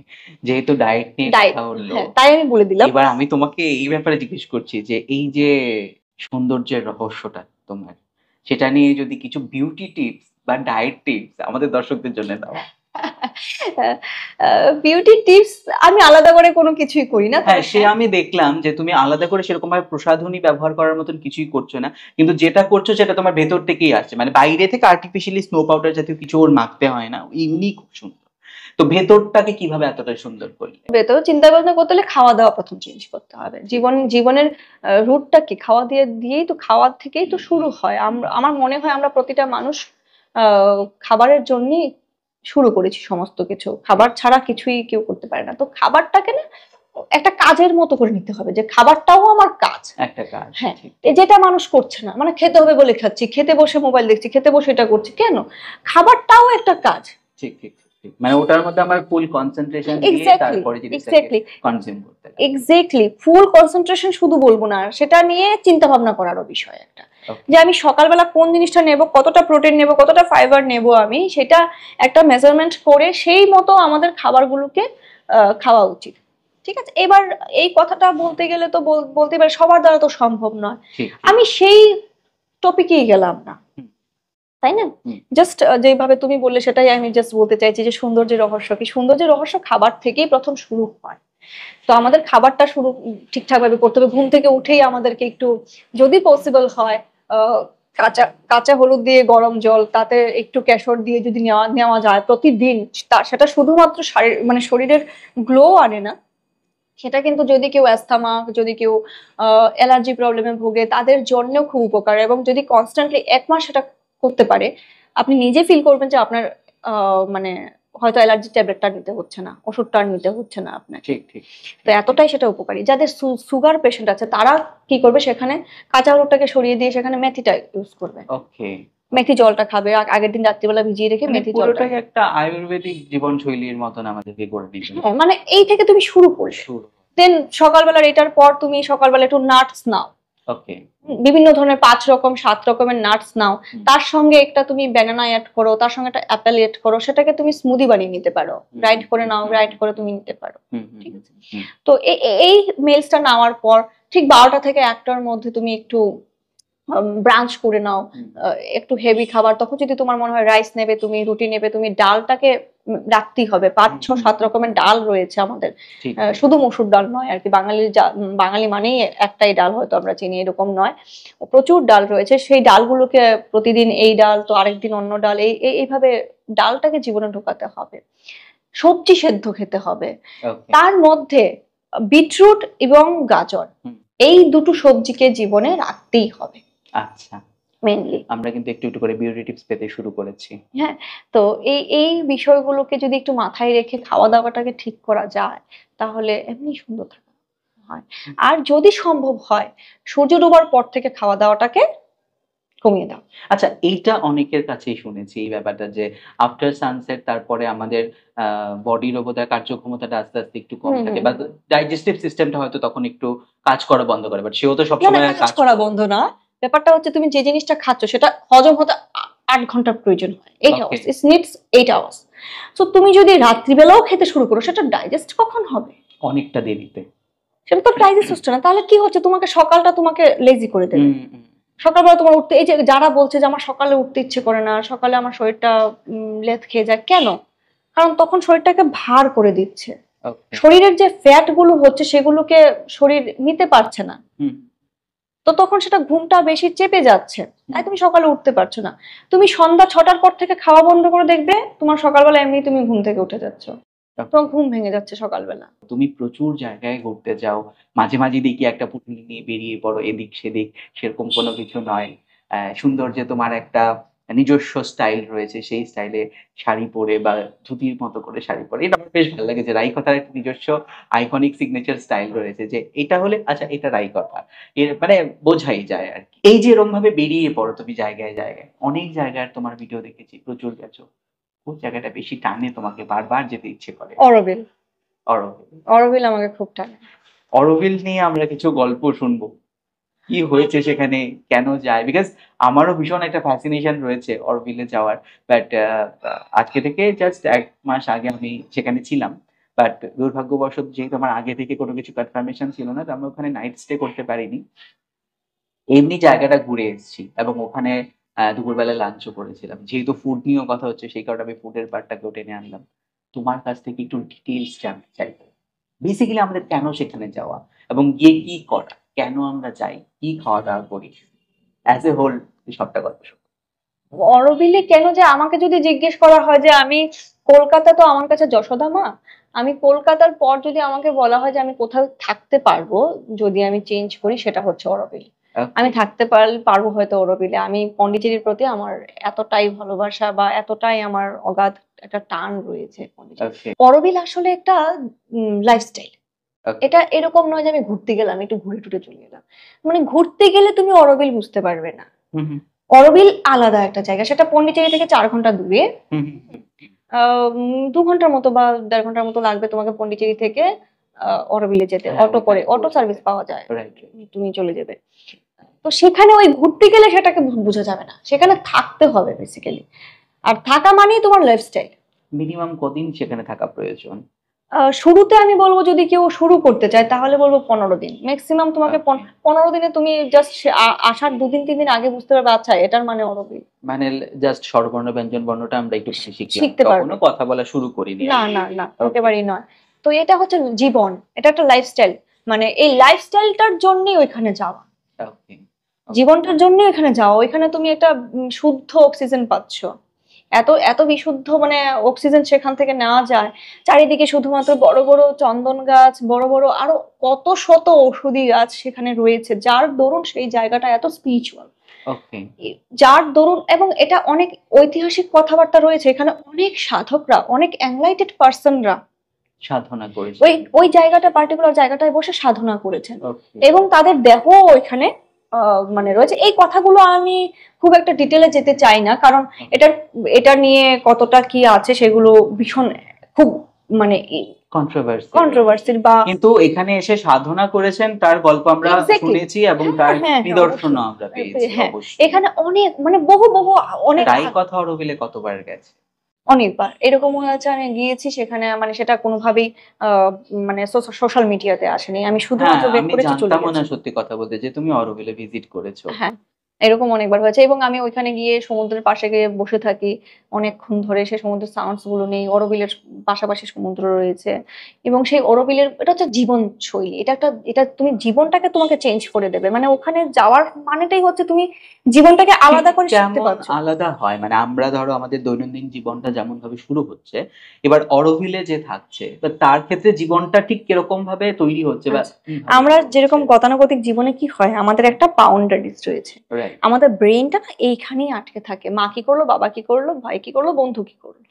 যেহেতু ডায়েট নিয়ে ডায়েট, কথা হলো, হ্যাঁ তাই আমি বলে দিলাম। এবার আমি তোমাকে এই ব্যাপারে জিজ্ঞেস করছি যে এই যে সৌন্দর্যের রহস্যটা তোমার, সেটা নিয়ে যদি কিছু বিউটি টিপস বা ডায়েট টিপস আমাদের দর্শকদের জন্য দাও। বিউটি টিপস আমি আলাদা করে কোনো কিছুই করি না, হ্যাঁ, তবে সে আমি দেখলাম যে তুমি আলাদা করে সেরকম ভাবে প্রসাধনী ব্যবহার করার মতন কিছুই করছো না। কিন্তু যেটা করছো সেটা তোমার ভেতর থেকেই আসছে। মানে বাইরে থেকে আর্টিফিশিয়ালি স্নো পাউডার জাতীয় কিছু ওর মাখতে হয় না। ইউনিক খুব সুন্দর। তো ভেতরটাকে কিভাবে এতটা সুন্দর করলে? ভেতরে চিন্তা ভাবনা করতে হলে খাওয়া দাওয়া প্রথম চেঞ্জ করতে হবে। জীবনের রুটটা কি, খাওয়া দিয়েই তো, খাওয়া থেকেই তো শুরু হয়। আমার মনে হয় আমরা প্রতিটা মানুষ খাবারের জন্যই শুরু করেছি সমস্ত কিছু। খাবার ছাড়া কিছুই কেউ করতে পারে না। তো খাবারটাকে না একটা কাজের মতো করে নিতে হবে, যে খাবারটাও আমার কাজ। একটা কাজ। হ্যাঁ, ঠিক। যেটা মানুষ করছে না, মানে খেতে হবে বলে খাচ্ছি, খেতে বসে মোবাইল দেখছি, খেতে বসে এটা করছি, কেন? খাবারটাও একটা কাজ। ঠিক, ঠিক, ঠিক। মানে ওটার মধ্যে আমার ফুল কনসেন্ট্রেশন দিয়ে এক্স্যাক্টলি, তারপরে জিনিসটাকে এক্স্যাক্টলি, কনজিউম করতে লাগে। এক্স্যাক্টলি ফুল কনসেন্ট্রেশন শুধু বলবো না, সেটা নিয়ে চিন্তা ভাবনা করারও বিষয় একটা। ওকে। যে আমি সকালবেলা কোন জিনিসটা নেব, কতটা প্রোটিন নেব, কতটা ফাইবার নেব, আমি সেটা একটা মেজারমেন্ট করে সেই মতো আমাদের খাবারগুলোকে খাওয়া উচিত। ঠিক আছে, এবার এই কথাটা বলতে গেলে তো বলতে পারে সবার দ্বারা তো সম্ভব নয়। ঠিক, ঠিক। আমি সেই টপিকেই গেলাম না, হুম, তাই না? হুম। জাস্ট যেভাবে তুমি বললে সেটাই আমি জাস্ট বলতে চাইছি যে সৌন্দর্যের রহস্য কি, সৌন্দর্যের রহস্য খাবার থেকেই প্রথম শুরু হয়। তো আমাদের খাবারটা শুরু ঠিকঠাক ভাবে করতে হবে। ঘুম থেকে উঠেই আমাদেরকে একটু, যদি পসিবল হয়, আহ, কাঁচা কাঁচা হলুদ দিয়ে গরম জল, তাতে একটু কেশর দিয়ে যদি নেওয়া নেওয়া যায় প্রতিদিন, সেটা শুধুমাত্র মানে শরীরের গ্লো আনে না, সেটা কিন্তু যদি কেউ অ্যাस्थমা, যদি কেউ অ্যালার্জি প্রবলেমে ভোগে, তাদের জন্য খুব উপকার। এবং যদি কনস্ট্যান্টলি 1 মাস সেটা করতে পারে, আপনি নিজে ফিল করবেন যে আপনার মানে হয়তো অ্যালার্জি ট্যাবলেটটা নিতে হচ্ছে না, ওষুধটা আর নিতে হচ্ছে না আপনাকে। ঠিক ঠিক তো এতটাই সেটা উপকারী। যাদের সুগার পেশেন্ট আছে তারা কি করবে, সেখানে কাঁচা হলুদটাকে সরিয়ে দিয়ে সেখানে মেথিটা ইউজ করবে। ওকে। মেথি জলটা খাবে, আগের দিন রাত্রিবেলা ভিজিয়ে রেখে মানে মেথি জলটা। পুরোটাই একটা আয়ুর্বেদিক জীবনশৈলীর মতন আমাদেরকে করে নিতে হবে। হ্যাঁ, মানে এই থেকে তুমি শুরু করলে, শুরু। দেন সকালবেলার এটার পর তুমি সকালবেলা একটু নাটস নাও, ওকে। বিভিন্ন ধরনের 5 রকম 7 রকমের নাটস নাও, তার সঙ্গে একটা তুমি ব্যানানা অ্যাড করো, তার সঙ্গে একটা অ্যাপেল অ্যাড করো, সেটাকে তুমি স্মুদি বানিয়ে নিতে পারো, গ্রাইন্ড করে নাও, গ্রাইন্ড করে তুমি নিতে পারো। ঠিক আছে। তো এই মেলসটা নেওয়ার পর ঠিক 12টা থেকে 1টার মধ্যে তুমি একটু ব্রাঞ্চ করে নাও, একটু হেভি খাবার। তখন যদি তোমার মনে হয় রাইস নেবে, তুমি রুটি নেবে, তুমি ডালটাকে রাখতেই হবে। 5-6-7 রকমের ডাল রয়েছে আমাদের, শুধু মসুর ডাল নয় আর কি। বাঙালি মানেই একটাই ডাল হয়তো আমরা চিনি, এরকম নয়, প্রচুর ডাল রয়েছে। সেই ডালগুলোকে প্রতিদিন এই ডাল তো আরেকদিন অন্য ডাল, এইভাবে ডালটাকে জীবনে ঢোকাতে হবে। সবজি সেদ্ধ খেতে হবে, তার মধ্যে বিটরুট এবং গাজর, এই দুটো সবজিকে জীবনে রাখতেই হবে। আচ্ছা, মেইনলি আমরা কিন্তু একটু একটু করে বিউটি টিপস পেতে শুরু করেছি। হ্যাঁ, তো এই বিষয়গুলোকে যদি একটু মাথায় রেখে খাওয়া দাওয়াটাকে ঠিক করা যায়, তাহলে এমনি সুন্দর থাকা হয়। আর যদি সম্ভব হয় সূর্য ডোবার পর থেকে খাওয়া দাওয়াটাকে কমিয়ে দাও। আচ্ছা, এইটা অনেকের কাছেই শুনেছি এই ব্যাপারটা যে আফটার সানসেট তারপরে আমাদের বডির বোধহয় কার্যক্ষমতাটা আস্তে আস্তে একটু কম থাকে, বা ডাইজেস্টিভ সিস্টেমটা হয়তো তখন একটু কাজ করা বন্ধ করে, বাট সেও তো সবসময় কাজ করা বন্ধ না। ব্যাপারটা হচ্ছে তুমি যে জিনিসটা খাচ্ছ সেটা হজম হতে 8 ঘন্টার প্রয়োজন হয়, 8 hours, it needs 8 hours. So তুমি যদি রাত্রিবেলাও খেতে শুরু করো, সেটা ডাইজেস্ট কখন হবে? অনেকটা দেরিতে। সেটা তো ডাইজেস্ট হচ্ছে না। তাহলে কি হচ্ছে, তোমাকে সকালটা তোমাকে লেজি করে দেবে। সকালবেলা তোমার উঠতে, এই যে যারা বলছে যে আমার সকালে উঠতে ইচ্ছে করে না, সকালে আমার শরীরটা লেথ খেয়ে যায়, কেন? কারণ তখন শরীরটাকে ভার করে দিচ্ছে। শরীরের যে ফ্যাট গুলো হচ্ছে সেগুলোকে শরীর নিতে পারছে না, তো তখন সেটা ঘুমটা বেশি চেপে যাচ্ছে, তাই তুমি সকালে উঠতে পারছো না। তুমি সন্ধ্যা 6টার পর থেকে খাওয়া বন্ধ করে দেখবে তোমার সকালবেলা এমনি তুমি ঘুম থেকে উঠে যাচ্ছ, তোমার ঘুম ভেঙে যাচ্ছে সকালবেলা। তুমি প্রচুর জায়গায় ঘুরতে যাও, মাঝে মাঝে দেখি একটা পুটলি নিয়ে বেরিয়ে পড়ো এদিক সেদিক, সেরকম কোনো কিছু নয়। সুন্দর যে তোমার একটা নিজস্ব স্টাইল রয়েছে, সেই স্টাইলে শাড়ি পরে বা ধুতির মতো করে শাড়ি পরে, এটা আমার বেশ ভালো লাগে যে রাইকথার একটা নিজস্ব আইকনিক সিগনেচার স্টাইল রয়েছে, যে এটা হলে আচ্ছা এটা রাইকথা, এর মানে বোঝাই যায় আর কি। এই যে এরকম ভাবে বেরিয়ে পড়ো তুমি জায়গায় জায়গায়, অনেক জায়গায় তোমার ভিডিও দেখেছি, প্রচুর গেছো, কোন জায়গাটা বেশি টানে তোমাকে, বারবার যেতে ইচ্ছে করে? অরোবিল। অরোবিল আমাকে খুব টানে। অরোবিল নিয়ে আমরা কিছু গল্প শুনবো, কি হয়েছে সেখানে, কেন যায়? বিকজ আমারও ভীষণ একটা ফ্যাসিনেশন রয়েছে অরোবিলে যাওয়ার, বাট আজকে থেকে জাস্ট 1 মাস আগে আমি সেখানে ছিলাম, বাট দুর্ভাগ্যবশত যেহেতু আমার আগে থেকে কোনো কিছু কনফার্মেশন ছিল না, তো আমি ওখানে নাইট স্টে করতে পারিনি। এমনি জায়গাটা ঘুরে এসেছি, এবং ওখানে দুপুরবেলা লাঞ্চও করেছিলাম। যেহেতু ফুড নিয়েও কথা হচ্ছে, সেই কারণে আমি ফুডের পার্টটাকেও টেনে আনলাম। তোমার কাছ থেকে একটু ডিটেলস জানতে চাইবো, বেসিক্যালি আমাদের কেন সেখানে যাওয়া, এবং গিয়ে কি করা, কেন আমরা যাই, কি খাওয়া দাওয়া করি, অ্যাজ এ হোল সবটা গল্প শুনবো। অরোবিলে কেন যে, আমাকে যদি জিজ্ঞেস করা হয় যে আমি কলকাতা তো আমার কাছে যশোদা মা, আমি কলকাতার পর যদি আমাকে বলা হয় যে আমি কোথাও থাকতে পারবো যদি আমি চেঞ্জ করি, সেটা হচ্ছে অরোবিল। আমি থাকতে পারবো হয়তো অরোবিলে। আমি পন্ডিচেরির প্রতি আমার এতটাই ভালোবাসা বা এতটাই আমার অগাধ একটা টান রয়েছে। অরোবিল আসলে একটা লাইফস্টাইল। এটা এরকম নয় যে আমি ঘুরতে গেলাম, একটু ঘুরে টুরে চলে গেলাম। মানে ঘুরতে গেলে তুমি অরোবিল বুঝতে পারবে না। অরোবিল আলাদা একটা জায়গা, সেটা পন্ডিচেরি থেকে 4 ঘন্টা দূরে। 2 ঘন্টার মতো বা 1.5 ঘন্টার মতো লাগবে তোমাকে পন্ডিচেরি থেকে অরোবিলে যেতে। অটো করে, অটো সার্ভিস পাওয়া যায়, তুমি চলে যাবে। তো সেখানে ওই ঘুরতে গেলে সেটাকে বোঝা যাবে না, সেখানে থাকতে হবে বেসিক্যালি। আর থাকা মানেই তোমার লাইফস্টাইল। মিনিমাম কদিন সেখানে থাকা প্রয়োজন? শুরুতে আমি বলবো যদি কেউ শুরু করতে চায় তাহলে বলবো 15 দিন ম্যাক্সিমাম। তোমাকে 15 দিনে তুমি জাস্ট আসার 2-3 দিন আগে বুঝতে পারবে আচ্ছা এটার মানে অরোবিল। মানে জাস্ট স্বরবর্ণ ব্যঞ্জন বর্ণটা আমরা একটু শিখতে পারবো, কোনো কথা বলা শুরু করিনি। না না না, একেবারেই নয়। তো এটা হচ্ছে জীবন, এটা একটা লাইফস্টাইল। মানে এই লাইফস্টাইলটার জন্যই ওইখানে যাওয়া, জীবনটার জন্যই ওইখানে যাওয়া। ওইখানে তুমি একটা শুদ্ধ অক্সিজেন পাচ্ছ, এত এত বিশুদ্ধ মানে অক্সিজেন সেখান থেকে নেওয়া যায়। চারিদিকে শুধুমাত্র বড় বড় চন্দন গাছ, বড় বড় আরো কত শত ঔষধি গাছ সেখানে রয়েছে, যার দরুন সেই জায়গাটা এত স্পিরিচুয়াল। ওকে। যার দরুন, এবং এটা অনেক ঐতিহাসিক কথাবার্তা রয়েছে এখানে, অনেক সাধকরা, অনেক এনলাইটেড পার্সনরা সাধনা করেছে। ওই ওই জায়গাটা, পার্টিকুলার জায়গাটায় বসে সাধনা করেছেন, ওকে। এবং তাদের দেহ ওইখানে মানে রয়েছে। এই কথাগুলো আমি খুব একটা ডিটেলে যেতে চাই না, কারণ এটা নিয়ে কতটা কি আছে সেগুলো ভীষণ খুব মানে কন্ট্রোভার্সির বা কিন্তু এখানে এসে সাধনা করেছেন তার গল্প আমরা শুনেছি এবং তার নিদর্শনও আমরা পেয়েছি। এখানে অনেক মানে বহু অনেক। তাই কথা অরবিলে কতবার গেছে? অনেকবার এরকম হয়েছে, আমি গিয়েছি সেখানে, মানে সেটা কোনোভাবেই মানে সোশ্যাল মিডিয়াতে আসেনি, আমি শুধুমাত্র বের করেছি চলে গেছি। সত্যি কথা বলতে যে তুমি অরবিলে ভিজিট করেছো। হ্যাঁ, এরকম অনেকবার হয়েছে, এবং আমি ওইখানে গিয়ে সমুদ্রের পাশে গিয়ে বসে থাকি অনেকক্ষণ ধরে। সেই সমুদ্রের সাউন্ডস গুলো নেই, অরোবিলের পাশাপাশি সমুদ্র রয়েছে, এবং সেই অরোবিলের এটা হচ্ছে জীবন শৈলী, এটা তুমি জীবনটাকে তোমাকে চেঞ্জ করে দেবে। মানে ওখানে যাওয়ার মানেটাই হচ্ছে তুমি জীবনটাকে আলাদা করে শিখতে পারছো। আলাদা হয় মানে আমরা ধরো আমাদের দৈনন্দিন জীবনটা যেমন ভাবে শুরু হচ্ছে, এবার অরোভিলে যে থাকছে তার ক্ষেত্রে জীবনটা ঠিক কিরকম ভাবে তৈরি হচ্ছে বা আমরা যেরকম গতানুগতিক জীবনে কি হয়, আমাদের একটা বাউন্ডারিজ রয়েছে, আমাদের ব্রেনটা না এইখানেই আটকে থাকে। মা কি করলো, বাবা কি করলো, ভাই কি করলো, বন্ধু কি করলো।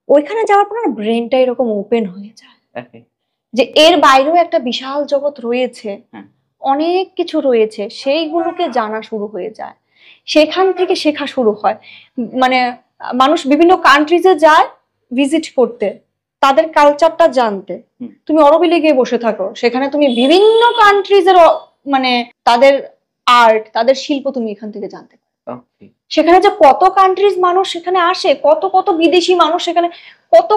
ওইখানে যাওয়ার পর ব্রেনটা এরকম ওপেন হয়ে যায় যে এর বাইরেও একটা বিশাল জগৎ রয়েছে, অনেক কিছু রয়েছে, সেইগুলোকে জানা শুরু হয়ে যায়, সেখান থেকে শেখা শুরু হয়। মানে মানুষ বিভিন্ন কান্ট্রিজে যায় ভিজিট করতে, তাদের কালচারটা জানতে। তুমি অরোবিলে গিয়ে বসে থাকো, সেখানে তুমি বিভিন্ন কান্ট্রিজের মানে তাদের আর্ট, তাদের শিল্প তুমি এখান থেকে জানতে পারো। সেখানে যে কত কান্ট্রিজ মানুষ সেখানে আসে, কত বিদেশি মানুষ সেখানে, কত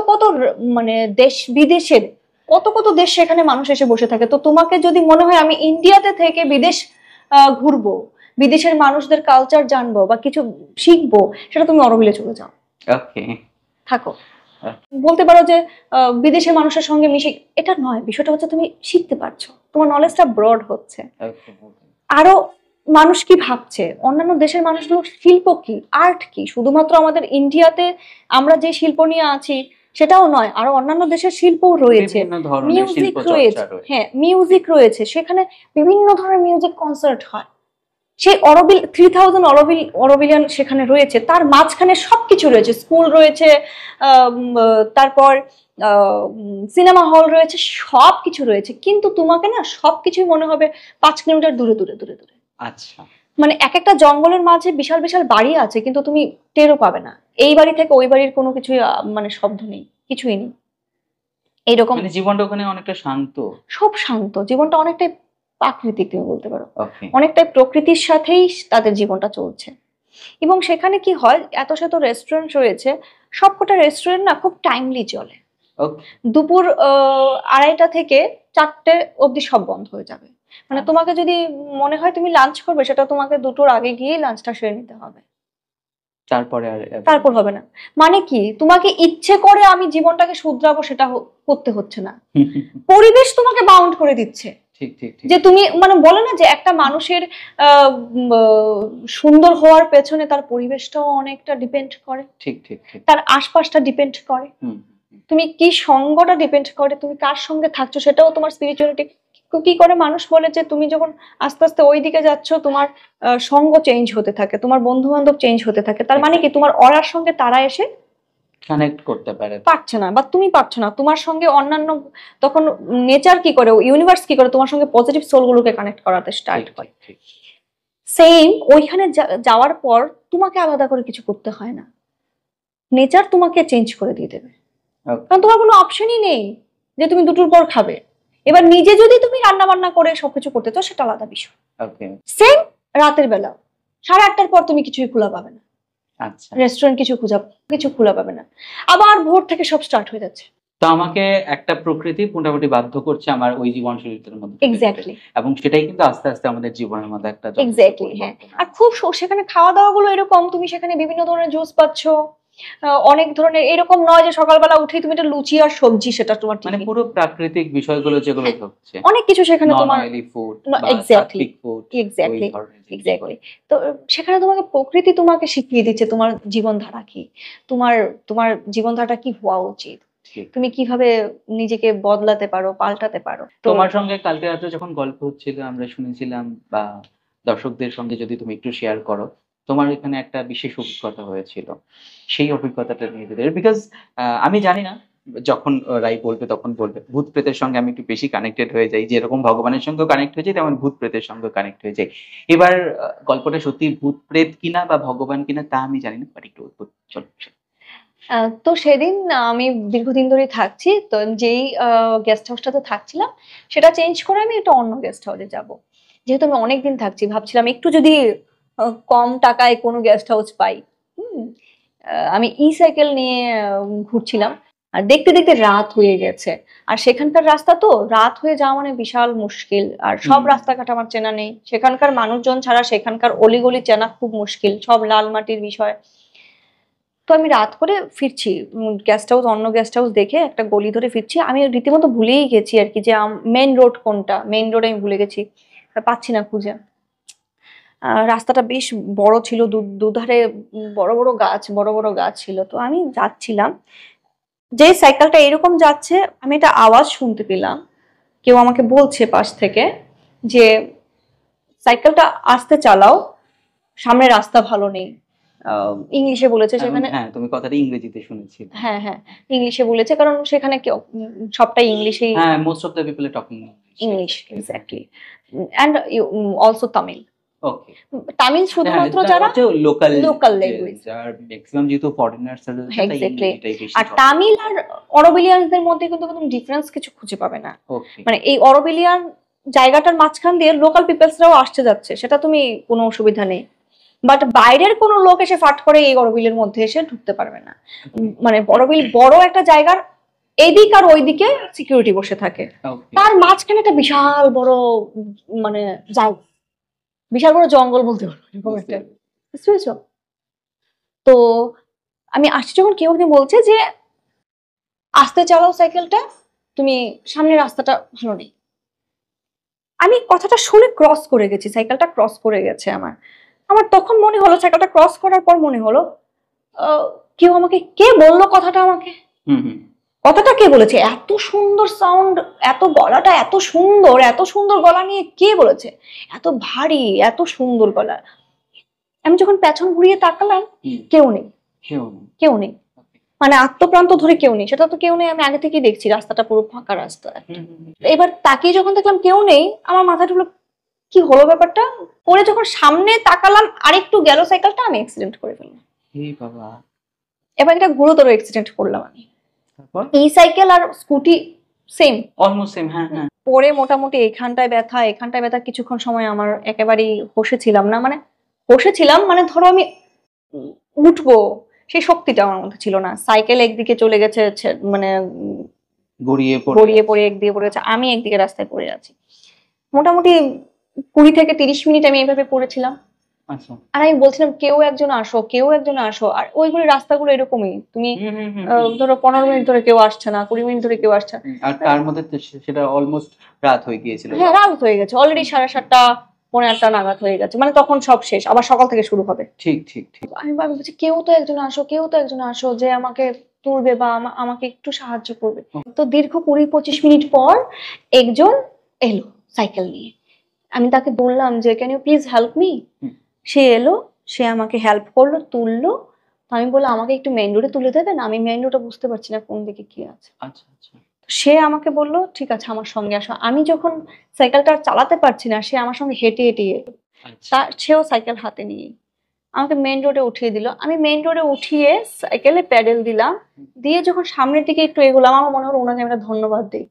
মানে দেশ বিদেশের কত দেশ সেখানে মানুষ এসে বসে থাকে। তো তোমাকে যদি মনে হয় আমি ইন্ডিয়াতে থেকে বিদেশ ঘুরবো, বিদেশের মানুষদের কালচার জানবো বা কিছু শিখবো, সেটা তুমি অরোবিলে চলে যাও, থাকো। বলতে পারো যে বিদেশের মানুষের সঙ্গে মিশে, এটা নয়, বিষয়টা হচ্ছে তুমি শিখতে পারছো, তোমার নলেজটা ব্রড হচ্ছে। আরো মানুষ কি ভাবছে, অন্যান্য দেশের মানুষগুলো শিল্প কি, আর্ট কি, শুধুমাত্র আমাদের ইন্ডিয়াতে আমরা যে শিল্প নিয়ে আছি সেটাও নয়, আরো অন্যান্য দেশের শিল্পও রয়েছে, মিউজিক রয়েছে। হ্যাঁ, মিউজিক রয়েছে, সেখানে বিভিন্ন ধরনের মিউজিক কনসার্ট হয়। সেই অরোবিল 3000 অরোবিলিয়ান সেখানে রয়েছে, তার মাঝখানে সবকিছু রয়েছে, স্কুল রয়েছে, তারপর সিনেমা হল রয়েছে, সবকিছু রয়েছে, কিন্তু তোমাকে না সবকিছুই মনে হবে 5 কিলোমিটার দূরে দূরে দূরে দূরে। আচ্ছা, মানে এক একটা জঙ্গলের মাঝে বিশাল বিশাল বাড়ি আছে, কিন্তু তুমি টেরও পাবে না এই বাড়ি থেকে ওই বাড়ির কোনো কিছু মানে শব্দ নেই, কিছুই নেই। এইরকম জীবনটা ওখানে অনেকটা শান্ত, সব শান্ত, জীবনটা অনেকটাই প্রাকৃতিক, তুমি বলতে পারো অনেকটাই প্রকৃতির সাথেই তাদের জীবনটা চলছে। এবং সেখানে কি হয়, এত শত রেস্টুরেন্ট রয়েছে, সবকটা রেস্টুরেন্ট না খুব টাইমলি চলে। দুপুর 2:30 থেকে 4টে অবধি সব বন্ধ হয়ে যাবে। মানে তোমাকে যদি মনে হয় তুমি লাঞ্চ করবে, সেটা তোমাকে 2টোর আগে গিয়ে লাঞ্চটা সেরে নিতে হবে, তারপর হবে না। মানে কি, তোমাকে ইচ্ছে করে আমি জীবনটাকে শুধরাবো সেটা করতে হচ্ছে না, পরিবেশ তোমাকে বাউন্ড করে দিচ্ছে। যে তুমি মানে বলে না যে একটা মানুষের সুন্দর হওয়ার পেছনে তার পরিবেশটাও অনেকটা ডিপেন্ড করে, তার আশপাশটা ডিপেন্ড করে, তুমি কি সঙ্গটা ডিপেন্ড করে, তুমি কার সঙ্গে থাকছো সেটাও তোমার স্পিরিচুয়ালিটি। কি করে মানুষ বলে যে তুমি যখন আস্তে আস্তে ওই দিকে যাচ্ছ, তোমার সঙ্গ চেঞ্জ হতে থাকে, তোমার বন্ধু বান্ধব চেঞ্জ হতে থাকে, তার মানে কি তোমার অরার সঙ্গে তারা এসে কানেক্ট করতে পারছে না, বা তুমি পারছো না তোমার সঙ্গে অন্যান্য। তখন নেচার কি করে, ইউনিভার্স কি করে তোমার সঙ্গে পজিটিভ সোলগুলোকে কানেক্ট করাতে স্টার্ট করে। সেম ওইখানে যাওয়ার পর তোমাকে আলাদা করে কিছু করতে হয় না, নেচার তোমাকে চেঞ্জ করে দিয়ে দেবে, কারণ তোমার কোনো অপশনই নেই যে তুমি 2টোর পর খাবে। এবার নিজে যদি তুমি রান্না বান্না করে সবকিছু করতে চাও, সেটা আলাদা বিষয়। সেম রাতের বেলা 8:30টার পর তুমি কিছুই খোলা পাবে না, রেস্টুরেন্ট কিছু খোলা পাবে না, আবার ভোর থেকে সব স্টার্ট হয়ে যাচ্ছে। তো আমাকে একটা প্রকৃতি মোটামুটি বাধ্য করছে আমার ওই জীবনশৈলীর মধ্যে, এক্স্যাক্টলি, এবং সেটাই কিন্তু আস্তে আস্তে আমাদের জীবনের মধ্যে একটা এক্স্যাক্টলি। হ্যাঁ, আর খুব সেখানে খাওয়া দাওয়া গুলো এরকম, তুমি সেখানে বিভিন্ন ধরনের জুস পাচ্ছ, অনেক ধরনের, এরকম নয় যে সকালবেলা উঠেই তুমি একটা লুচি আর সবজি, সেটা তোমার মানে পুরো প্রাকৃতিক বিষয়গুলো যেগুলো হচ্ছে, অনেক কিছু সেখানে তোমার ফুড, এক্স্যাক্টলি। তো সেখানে তোমাকে প্রকৃতি তোমাকে শিখিয়ে দিচ্ছে তোমার জীবনধারা কি, তোমার জীবনধারাটা কি হওয়া উচিত, তুমি কিভাবে নিজেকে বদলাতে পারো, পাল্টাতে পারো। তোমার সঙ্গে কালকে রাতে যখন গল্প হচ্ছিল আমরা শুনেছিলাম বা দর্শকদের সঙ্গে যদি তুমি একটু শেয়ার করো, তোমার এখানে একটা বিশেষ অভিজ্ঞতা হয়েছিল। সেই অভিজ্ঞতাটা নিয়ে যদি, বিকজ আমি জানি না, যখন রাই বলবে তখন বলবে। ভূত-প্রেতের সঙ্গে আমি একটু বেশি কানেক্টেড হয়ে যাই। যেরকম ভগবানের সঙ্গেও কানেক্ট হয়ে যাই, তেমন ভূত-প্রেতের সঙ্গেও কানেক্ট হয়ে যাই। এবার গল্পটা সত্যি ভূত-প্রেত কিনা বা ভগবান কিনা তা আমি জানি না। বাট একটু অদ্ভুত। চলো। তো সেদিন আমি দীর্ঘদিন ধরেই থাকছি। তো যেই গেস্ট হাউসটাতে থাকছিলাম সেটা চেঞ্জ করে আমি একটা অন্য গেস্ট হাউসে যাব। যেহেতু আমি অনেকদিন থাকছি, ভাবছিলাম একটু যদি কম টাকায় কোনো গেস্ট হাউস পাই। হুম, আমি সাইকেল নিয়ে ঘুরছিলাম। আর দেখতে দেখতে রাত হয়ে গেছে। আর সেখানকার রাস্তা তো রাত হয়ে যাওয়া মানে বিশাল মুশকিল। আর সব রাস্তাঘাট আমার চেনা নেই, সেখানকার মানুষজন ছাড়া সেখানকার অলিগলি চেনা খুব মুশকিল, সব লাল মাটির বিষয়। তো আমি রাত করে ফিরছি, গেস্ট হাউস অন্য গেস্ট হাউস দেখে একটা গলি ধরে ফিরছি। আমি রীতিমতো ভুলেই গেছি আর কি যে মেইন রোড কোনটা, মেইন রোড আমি ভুলে গেছি, পাচ্ছি না খুঁজে। রাস্তাটা বেশ বড় ছিল, দুধারে বড় বড় গাছ, বড় বড় গাছ ছিল। তো আমি যাচ্ছিলাম, যে সাইকেলটা এরকম যাচ্ছে আমি একটা আওয়াজ শুনতে পেলাম, কেউ আমাকে বলছে পাশ থেকে যে সাইকেলটা আস্তে চালাও, সামনে রাস্তা ভালো নেই। ইংলিশে বলেছে সেখানে। হ্যাঁ, তুমি কথাটা ইংরেজিতে শুনেছি। হ্যাঁ হ্যাঁ, ইংলিশে বলেছে, কারণ সেখানে কেউ সবটাই ইংলিশেই। হ্যাঁ, most of the people are talking English, exactly. And also Tamil. Okay. Tamil শুধুমাত্র যারা লোকাল ল্যাঙ্গুয়েজ, যার ম্যাক্সিমাম যেহেতু ফরেনার্স আছে, তাই এক্স্যাক্টলি। এটাই বেশি। আর তামিল আর অরোবিলিয়ানদের মধ্যে কিন্তু কোনো ডিফারেন্স কিছু খুঁজে পাবে না। ওকে। মানে এই অরোবিলিয়ান জায়গাটার মাঝখান দিয়ে লোকাল পিপলসরাও আসতে যাচ্ছে, সেটা তুমি কোনো অসুবিধা নেই। বাট বাইরের কোনো লোক এসে ফাট করে এই অরোবিলের মধ্যে এসে ঢুকতে পারবে না। মানে অরোবিল বড় একটা জায়গার এইদিক আর ওইদিকে সিকিউরিটি বসে থাকে, তার মাঝখানে একটা বিশাল বড় মানে জায়গা, বিশাল বড় জঙ্গল বলতে পারো এরকম একটা। বুঝতে পেরেছো? তো আমি আসছি যখন কেউ একজন বলছে যে আস্তে চালাও সাইকেলটা, তুমি সামনের রাস্তাটা ভালো নেই। আমি কথাটা শুনে ক্রস করে গেছি, সাইকেলটা ক্রস করে গেছে আমার। আমার তখন মনে হলো, সাইকেলটা ক্রস করার পর মনে হলো কেউ আমাকে, কে বললো কথাটা আমাকে, কথাটা কে বলেছে? এত সুন্দর সাউন্ড, এত গলাটা এত সুন্দর, এত সুন্দর গলা নিয়ে কে বলেছে? এত ভারী, এত সুন্দর গলা। আমি যখন পেছন ঘুরিয়ে তাকালাম, কেউ নেই, কেউ নেই। মানে আত্মপ্রান্ত ধরে কেউ নেই, সেটা তো কেউ নেই। আমি আগে থেকেই দেখছি রাস্তাটা পুরো ফাঁকা রাস্তা। এবার তাকিয়ে যখন দেখলাম কেউ নেই, আমার মাথাটা হলো কি হলো ব্যাপারটা। পরে যখন সামনে তাকালাম, আরেকটু গেল সাইকেলটা, আমি অ্যাক্সিডেন্ট করে ফেললাম। এবার এটা গুরুতর অ্যাক্সিডেন্ট করলাম আমি। সাইকেল আর স্কুটি সেম, অলমোস্ট সেম। হ্যাঁ হ্যাঁ। পরে মোটামুটি এখানটায় ব্যথা, এখানটায় ব্যথা, কিছুক্ষণ সময় আমার একেবারেই বসেছিলাম না। মানে বসেছিলাম মানে ধরো আমি উঠবো, সেই শক্তিটা আমার মধ্যে ছিল না। সাইকেল একদিকে চলে গেছে, মানে গড়িয়ে পড়ে একদিকে পড়ে গেছে, আমি একদিকে রাস্তায় পড়ে আছি। মোটামুটি 20 থেকে 30 মিনিট আমি এইভাবে পড়েছিলাম। আর আমি বলছিলাম কেউ একজন আসো, কেউ একজন আসো। আর ওইগুলো রাস্তাগুলো এরকমই, তুমি ধরো 15 মিনিট ধরে কেউ আসছে না, 20 মিনিট ধরে কেউ আসছে না। আর তার মধ্যে সেটা অলমোস্ট রাত হয়ে গিয়েছিল। হ্যাঁ, রাত হয়ে গেছে অলরেডি, 7:30 পৌনে 8টা নাগাদ হয়ে গেছে। মানে তখন সব শেষ, আবার সকাল থেকে শুরু হবে। ঠিক ঠিক ঠিক। আমি বলছি কেউ তো একজন আসো, কেউ তো একজন আসো, যে আমাকে তুলবে বা আমাকে একটু সাহায্য করবে। তো দীর্ঘ 20-25 মিনিট পর একজন এলো সাইকেল নিয়ে। আমি তাকে বললাম যে can you please help me. সে এলো, সে আমাকে হেল্প করলো, তুললো। আমি বললাম আমাকে একটু মেইন রোডে তুলে দেবেন, আমি মেইন রোডে বুঝতে পারছি না কোন দিকে কি আছে। আচ্ছা আচ্ছা। সে আমাকে বললো ঠিক আছে আমার সঙ্গে আসো। আমি যখন সাইকেলটা চালাতে পারছি না, সে আমার সঙ্গে হেঁটে হেঁটে এলো। সেও সাইকেল হাতে নিয়ে আমাকে মেইন রোডে উঠিয়ে দিল। আমি মেইন রোডে উঠিয়ে সাইকেলে প্যাডেল দিলাম, দিয়ে যখন সামনের দিকে একটু এগোলাম, আমার মনে হলো ওনাকে একটা ধন্যবাদ দিই।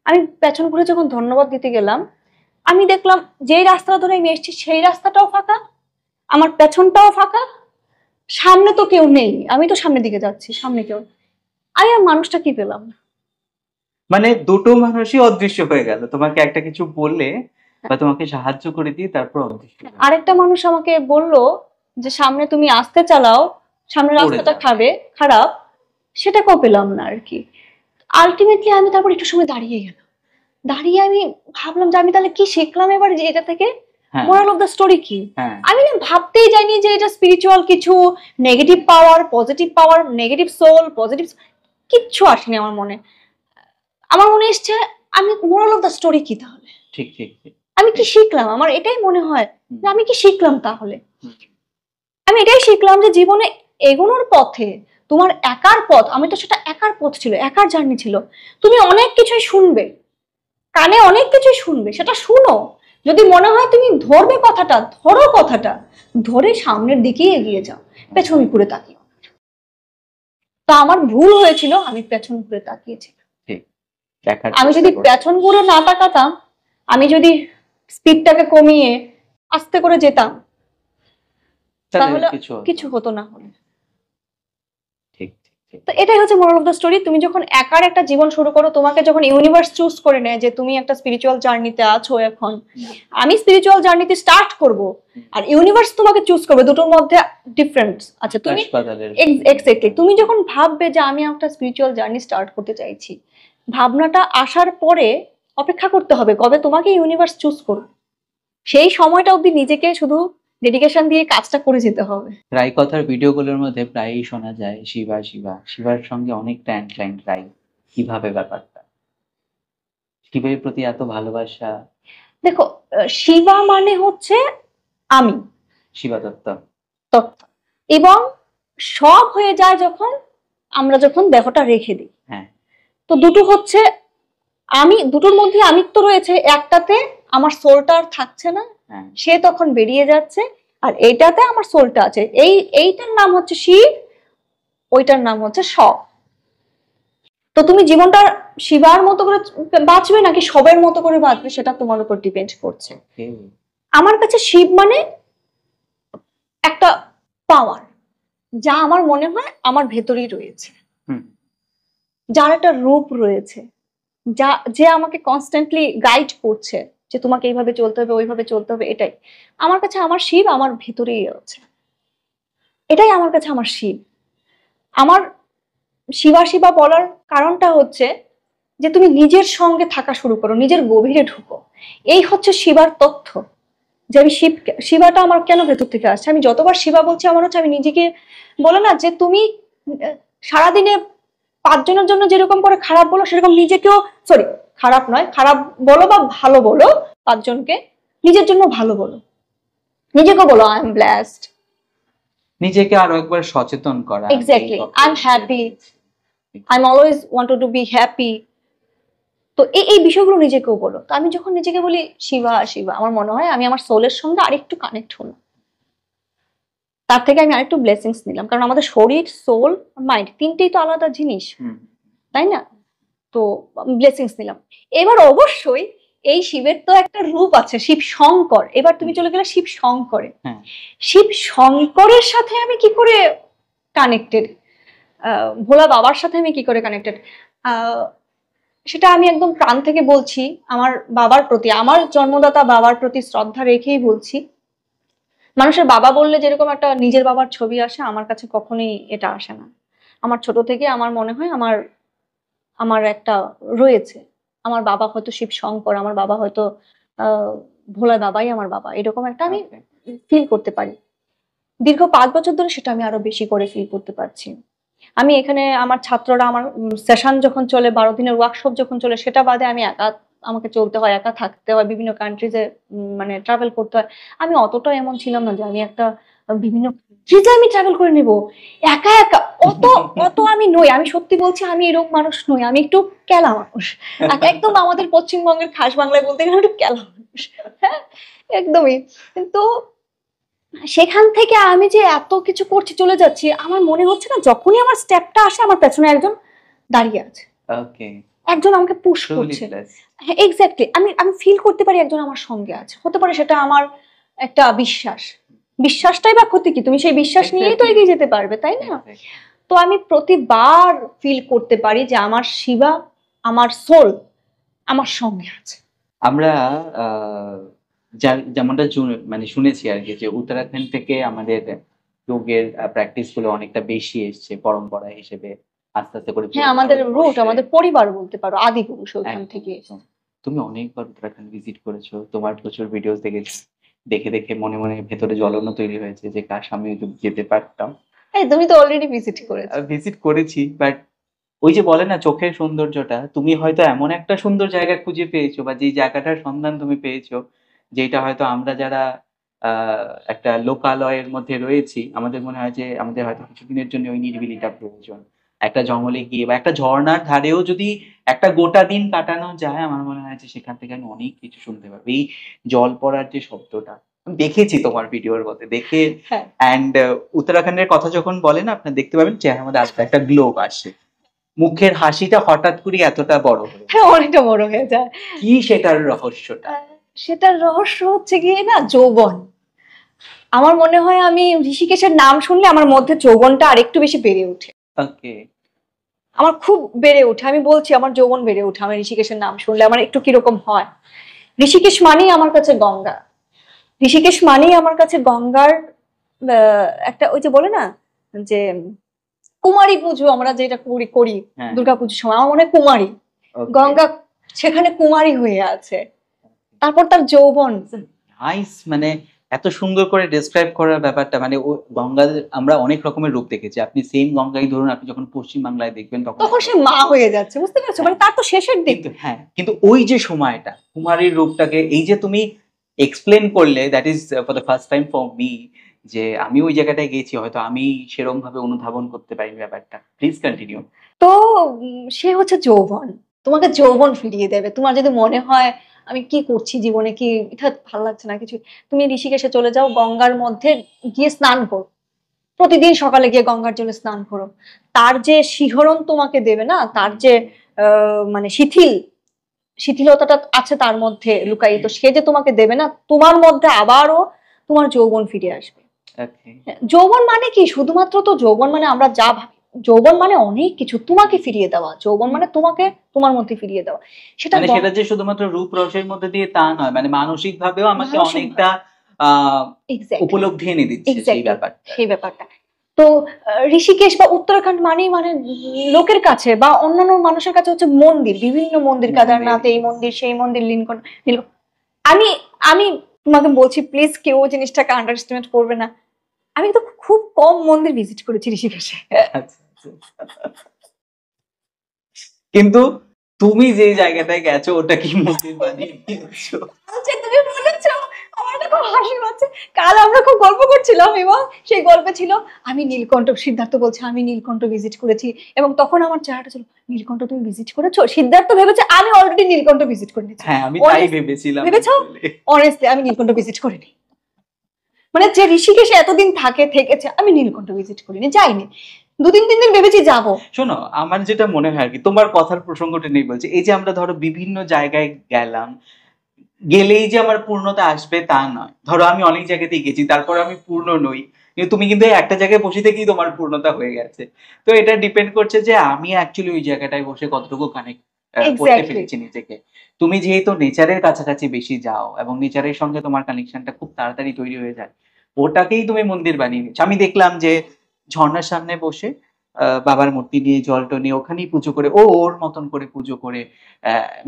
আমি পেছন ঘুরে যখন ধন্যবাদ দিতে গেলাম, আমি দেখলাম যেই রাস্তা ধরে আমি এসেছি সেই রাস্তাটাও ফাঁকা, আমার পেছনটাও ফাঁকা, সামনে তো কেউ নেই। আমি তো সামনের দিকে যাচ্ছি, সামনে কেউ। আমি আর মানুষটা কি পেলাম না। মানে দুটো মানুষই অদৃশ্য হয়ে গেল, তোমাকে একটা কিছু বললে বা তোমাকে সাহায্য করে দিয়ে তারপর অদৃশ্য। আরেকটা মানুষ আমাকে বললো যে সামনে তুমি আসতে চালাও, সামনে রাস্তাটা খারাপ, সেটাকেও পেলাম না আর কি। আলটিমেটলি আমি তারপর একটু সময় দাঁড়িয়ে গেলাম। দাঁড়িয়ে আমি ভাবলাম যে আমি তাহলে কি শিখলাম এবার, যে এটা থেকে মোরাল অফ দ্য স্টোরি কি। আমি না ভাবতেই যাইনি যে এটা স্পিরিচুয়াল কিছু, নেগেটিভ পাওয়ার, পজিটিভ পাওয়ার, নেগেটিভ সোল, পজিটিভ, কিচ্ছু আসেনি আমার মনে। আমার মনে এসছে আমি মোরাল অফ দ্য স্টোরি কি তাহলে। ঠিক ঠিক। আমি কি শিখলাম? আমার এটাই মনে হয় যে আমি কি শিখলাম তাহলে? হুম, আমি এটাই শিখলাম যে জীবনে এগোনোর পথে তোমার একার পথ, আমি তো সেটা একার পথ ছিল, একার জার্নি ছিল। তুমি অনেক কিছুই শুনবে, কানে অনেক কিছুই শুনবে, সেটা শুনো। যদি মনে হয় তুমি ধরবে কথাটা, ধরো কথাটা, ধরে সামনের দিকেই এগিয়ে যাও, পেছন ঘুরে তাকিও। তা আমার ভুল হয়েছিল, আমি পেছন ঘুরে তাকিয়েছি। ঠিক দেখার আমি চেষ্টা যদি করছি। পেছন ঘুরে না তাকাতাম, আমি যদি স্পিডটাকে কমিয়ে আস্তে করে যেতাম, তাহলে তাহলে কিছু হতো কিছু না। হতো না হলে। ঠিক ঠিক ঠিক। তো এটাই হচ্ছে মোরাল অফ দ্য স্টোরি। তুমি যখন একার একটা জীবন শুরু করো, তোমাকে যখন ইউনিভার্স চুজ করে নেয় যে তুমি একটা স্পিরিচুয়াল জার্নিতে আছো এখন, আমি স্পিরিচুয়াল জার্নিতে স্টার্ট করব, আর ইউনিভার্স তোমাকে চুজ করবে, দুটোর মধ্যে ডিফারেন্স আছে। তুমি হাসপাতালের এক্স্যাক্টলি, তুমি যখন ভাববে যে আমি একটা স্পিরিচুয়াল জার্নি স্টার্ট করতে চাইছি, ভাবনাটা আসার পরে অপেক্ষা করতে হবে কবে তোমাকে ইউনিভার্স চুজ করবে। সেই সময়টা অবধি নিজেকে শুধু ডেডিকেশন দিয়ে কাজটা করে যেতে হবে। রাই কথার ভিডিওগুলোর মধ্যে প্রায়ই শোনা যায় শিবা শিবা, শিবার সঙ্গে অনেকটা অ্যানক্লাইন্ড রাই। কিভাবে ব্যাপারটা? শিবের প্রতি এত ভালোবাসা। দেখো, শিবা মানে হচ্ছে আমি, শিবা দত্ত। তত্ত্ব, এবং সব হয়ে যায় যখন আমরা যখন দেহটা রেখে দিই। হ্যাঁ, তো দুটো হচ্ছে আমি, দুটোর মধ্যে আমিত্ব রয়েছে। একটাতে আমার সোলটা আর থাকছে না, হ্যাঁ, সে তখন বেরিয়ে যাচ্ছে, আর এইটাতে আমার সোলটা আছে। এইটার নাম হচ্ছে শিব, ওইটার নাম হচ্ছে সব। তো তুমি জীবনটা শিবার মতো করে বাঁচবে নাকি সবের মতো করে বাঁচবে, সেটা তোমার উপর ডিপেন্ড করছে। ওকে। আমার কাছে শিব মানে একটা পাওয়ার, যা আমার মনে হয় আমার ভেতরেই রয়েছে, হুম, যার একটা রূপ রয়েছে, যা যে আমাকে কনস্ট্যান্টলি গাইড করছে যে তোমাকে এইভাবে চলতে হবে, ওইভাবে চলতে হবে। এটাই আমার কাছে আমার শিব, আমার ভেতরেই আছে। এটাই আমার কাছে আমার শিব। আমার শিবা শিবা বলার কারণটা হচ্ছে যে তুমি নিজের সঙ্গে থাকা শুরু করো, নিজের গভীরে ঢুকো। এই হচ্ছে শিবার তথ্য, যে আমি শিবাটা আমার কেন ভেতর থেকে আসছে। আমি যতবার শিবা বলছি, আমার হচ্ছে আমি নিজেকে, বলে না যে তুমি সারাদিনে 5 জনের জন্য যেরকম করে খারাপ বলো, সেরকম নিজেকেও, সরি, খারাপ নয়, খারাপ বলো বা ভালো বলো 5 জনকে, নিজের জন্য ভালো বলো, নিজেকে বলো আই এম ব্লেসড। নিজেকে আরো একবার সচেতন করা। Exactly, I am happy, I am always wanted to be happy. তো এই বিষয়গুলো নিজেকেও বলো। তো আমি যখন নিজেকে বলি শিবা শিবা, আমার মনে হয় আমি আমার সোলের সঙ্গে আরেকটু কানেক্ট হলাম, তার থেকে আমি আরেকটু ব্লেসিংস নিলাম। কারণ আমাদের শরীর, সোল, মাইন্ড, তিনটেই তো আলাদা জিনিস, তাই না? তো ব্লেসিংস নিলাম। এবার অবশ্যই এই শিবের তো একটা রূপ আছে, শিব শঙ্কর। এবার তুমি চলে গেলে শিব শঙ্করে। হ্যাঁ, শিব শঙ্করের সাথে আমি কি করে কানেক্টেড, ভোলা বাবার সাথে আমি কি করে কানেক্টেড, সেটা আমি একদম প্রাণ থেকে বলছি। আমার বাবার প্রতি, আমার জন্মদাতা বাবার প্রতি শ্রদ্ধা রেখেই বলছি। মানুষের বাবা বললে যেরকম একটা নিজের বাবার ছবি আসে, আমার কাছে কখনোই এটা আসে না। আমার ছোট থেকে আমার মনে হয় আমার আমার একটা রয়েছে, আমার বাবা হয়তো শিব শঙ্কর, আমার বাবা হয়তো আহ ভোলা বাবাই আমার বাবা, এরকম একটা আমি okay. ফিল করতে পারি। দীর্ঘ 5 বছর ধরে সেটা আমি আরো বেশি করে ফিল করতে পারছি। আমি এখানে আমার ছাত্ররা, আমার সেশন যখন চলে, 12 দিনের ওয়ার্কশপ যখন চলে, সেটা বাদে আমি একা, আমাকে চলতে হয়, একা থাকতে হয়, বিভিন্ন কান্ট্রিজে মানে ট্রাভেল করতে হয়। আমি অতটা এমন ছিলাম না যে আমি একটা বিভিন্ন কান্ট্রিজে আমি ট্রাভেল করে নেব একা একা। অত অত আমি নই, আমি সত্যি বলছি, আমি এরকম মানুষ নই। আমি একটু ক্যালা মানুষ, একদম আমাদের পশ্চিমবঙ্গের খাস বাংলায় বলতে গেলে একটু ক্যালা মানুষ। হ্যাঁ, একদমই। কিন্তু সেখান থেকে আমি যে এত কিছু করছি, চলে যাচ্ছি, আমার মনে হচ্ছে না যখনই আমার স্টেপটা আসে আমার পেছনে একজন দাঁড়িয়ে আছে, Okay. একজন আমাকে পুশ Truly করছে। blessed. হ্যাঁ, এক্স্যাক্টলি, আমি আমি ফিল করতে পারি একজন আমার সঙ্গে আছে। হতে পারে সেটা আমার একটা বিশ্বাস, বিশ্বাসটাই বা ক্ষতি কি, তুমি সেই বিশ্বাস নিয়েই তো Exactly. এগিয়ে যেতে পারবে, তাই না? Exactly. তো আমি প্রতিবার ফিল করতে পারি যে আমার শিবা, আমার সোল আমার সঙ্গে আছে। আমরা যেমনটা মানে শুনেছি আর কি, যে উত্তরাখণ্ড থেকে আমাদের যোগের প্র্যাকটিস গুলো অনেকটা বেশি এসছে পরম্পরা হিসেবে, আস্তে আস্তে করে হ্যাঁ, আমাদের রুট, আমাদের পরিবার বলতে পারো, আদি পুরুষ ওখান থেকে এসেছে। তুমি অনেকবার উত্তরাখণ্ড ভিজিট করেছো, তোমার প্রচুর ভিডিওস দেখেছি, দেখে দেখে মনে মনে ভেতরে জ্বলন তৈরি হয়েছে যে কাশ আমি যেতে পারতাম। এই তুমি তো অলরেডি ভিজিট করেছো। ভিজিট করেছি, বাট ওই যে বলে না চোখের সৌন্দর্যটা, তুমি হয়তো এমন একটা সুন্দর জায়গা খুঁজে পেয়েছো, বা যে জায়গাটার সন্ধান তুমি পেয়েছো, যেটা হয়তো আমরা যারা একটা লোকালয়ের মধ্যে রয়েছি, আমাদের মনে হয় যে আমাদের হয়তো কিছুদিনের জন্য ওই নিরিবিলিটা প্রয়োজন। একটা জঙ্গলে গিয়ে বা একটা ঝর্ণার ধারেও যদি একটা গোটা দিন কাটানো যায়, আমার মনে হয় যে সেখান থেকে আমি অনেক কিছু শুনতে পারবো। এই জল পড়ার যে শব্দটা, আমি দেখেছি তোমার ভিডিওর মধ্যে দেখে। হ্যাঁ অ্যান্ড উত্তরাখণ্ডের কথা যখন বলেন, আপনার দেখতে পাবেন চেহারার মধ্যে আস্তে একটা গ্লো আসে, মুখের হাসিটা হঠাৎ করে এতটা বড় হয়ে যায়। হ্যাঁ, অনেকটা বড় হয়ে যায়। কি সেটার রহস্যটা? সেটার রহস্য হচ্ছে গিয়ে না যৌবন। আমার মনে হয় আমি ঋষিকেশের নাম শুনলে আমার মধ্যে যৌবনটা আরেকটু বেশি বেড়ে ওঠে। ওকে। আমার খুব বেড়ে ওঠে, আমি বলছি আমার যৌবন বেড়ে ওঠে আমি ঋষিকেশের নাম শুনলে। আমার একটু কিরকম হয়, ঋষিকেশ মানেই আমার কাছে গঙ্গা। ঋষিকেশ মানেই আমার কাছে গঙ্গার একটা, ওই যে বলে না যে কুমারী পুজো আমরা যেটা করি হ্যাঁ। দুর্গাপুজোর সময়, আমার মনে হয় কুমারী Okay. গঙ্গা সেখানে কুমারী হয়ে আছে, তারপর তার যৌবন। নাইস, মানে এত সুন্দর করে ডেসক্রাইব করার ব্যাপারটা, মানে ও গঙ্গার আমরা অনেক রকমের রূপ দেখেছি। আপনি সেম গঙ্গাই ধরুন, আপনি যখন পশ্চিম বাংলায় দেখবেন তখন সে মা হয়ে যাচ্ছে, বুঝতে পারছো? মানে তার তো শেষের দিক। কিন্তু হ্যাঁ, কিন্তু ওই যে সময়টা কুমারীর রূপটাকে এই যে তুমি এক্সপ্লেন করলে, that is for the first time for me, যে আমি ওই জায়গাটায় গেছি, হয়তো আমি সেরকম ভাবে অনুধাবন করতে পারিনি ব্যাপারটা। Please continue. তো সে হচ্ছে যৌবন, তোমাকে যৌবন ফিরিয়ে দেবে। তোমার যদি মনে হয় আমি কি করছি জীবনে, কি এটা ভালো লাগছে না কিছু, তুমি ঋষিকেশে চলে যাও, গঙ্গার মধ্যে গিয়ে স্নান করো, প্রতিদিন সকালে গিয়ে গঙ্গার জলে স্নান করো। তার যে শিহরণ তোমাকে দেবে না, তার যে মানে শিথিলতাটা আছে তার মধ্যে লুকায়িত, সে যে তোমাকে দেবে না, তোমার মধ্যে আবারও তোমার যৌবন ফিরে আসবে। ওকে। যৌবন মানে কি? শুধুমাত্র তো যৌবন মানে আমরা যা ভাবি, যৌবন মানে অনেক কিছু। তোমাকে ফিরিয়ে দেওয়া, যৌবন মানে তোমাকে তোমার মধ্যে ফিরিয়ে দেওয়া। সেটা মানে সেটা যে শুধুমাত্র রূপ রসের মধ্যে দিয়ে তা নয়, মানে মানসিক ভাবেও আমাকে মানসিক অনেকটা আহ এক্স্যাক্টলি উপলব্ধি এনে দিচ্ছে সেই এক্স্যাক্টলি ব্যাপারটা। সেই ব্যাপারটা। তো ঋষিকেশ বা উত্তরাখণ্ড মানেই মানে লোকের কাছে বা অন্যান্য মানুষের কাছে হচ্ছে মন্দির, বিভিন্ন মন্দির, কেদারনাথ এই মন্দির সেই মন্দির, আমি আমি তোমাকে বলছি প্লিজ কেউ জিনিসটাকে আন্ডারএস্টিমেট করবে না, আমি তো খুব কম মন্দির ভিজিট করেছি ঋষিকেশে। আচ্ছা, আচ্ছা। কিন্তু তুমি যে জায়গাটায় গেছো ওটা কি মন্দির বানিয়ে নিয়েছো? আচ্ছা তুমি বলেছো, আমার তো খুব হাসি পাচ্ছে। কাল আমরা খুব গল্প করছিলাম এবং সেই গল্পে ছিল আমি নীলকণ্ঠ, সিদ্ধার্থ বলছে আমি নীলকণ্ঠ ভিজিট করেছি, এবং তখন আমার চেহারাটা ছিল নীলকণ্ঠ তুমি ভিজিট করেছো? সিদ্ধার্থ ভেবেছে আমি অলরেডি নীলকণ্ঠ ভিজিট করে নিয়েছি। হ্যাঁ, আমি তাই ভেবেছিলাম। ভেবেছো? অনেস্টলি আমি নীলকণ্ঠ ভিজিট করিনি। মানে যে ঋষিকেশে এতদিন থেকেছে, আমি নীলকণ্ঠ ভিজিট করিনি, যাইনি। 2-3 দিন ভেবেছি যাবো। শোনো, আমার যেটা মনে হয় আর কি, তোমার কথার প্রসঙ্গটা নেই বলছি, এই যে আমরা ধরো বিভিন্ন জায়গায় গেলাম, গেলেই যে আমার পূর্ণতা আসবে তা নয়। ধরো আমি অনেক জায়গাতেই গেছি, তারপর আমি পূর্ণ নই, কিন্তু তুমি কিন্তু এই একটা জায়গায় বসে থেকেই তোমার পূর্ণতা হয়ে গেছে। তো এটা ডিপেন্ড করছে যে আমি অ্যাকচুয়ালি ওই জায়গাটায় বসে কতটুকু কানেক্ট করতে এক্স্যাক্টলি পেরেছি নিজেকে। তুমি যেহেতু নেচারের কাছাকাছি বেশি যাও এবং নেচারের সঙ্গে তোমার কানেকশনটা খুব তাড়াতাড়ি তৈরি হয়ে যায়, ওটাকেই তুমি মন্দির বানিয়ে নিচ্ছ। আমি দেখলাম যে ঝর্ণার সামনে বসে বাবার মূর্তি নিয়ে জলটা নিয়ে ওখানেই পুজো করে, ওর মতন করে পুজো করে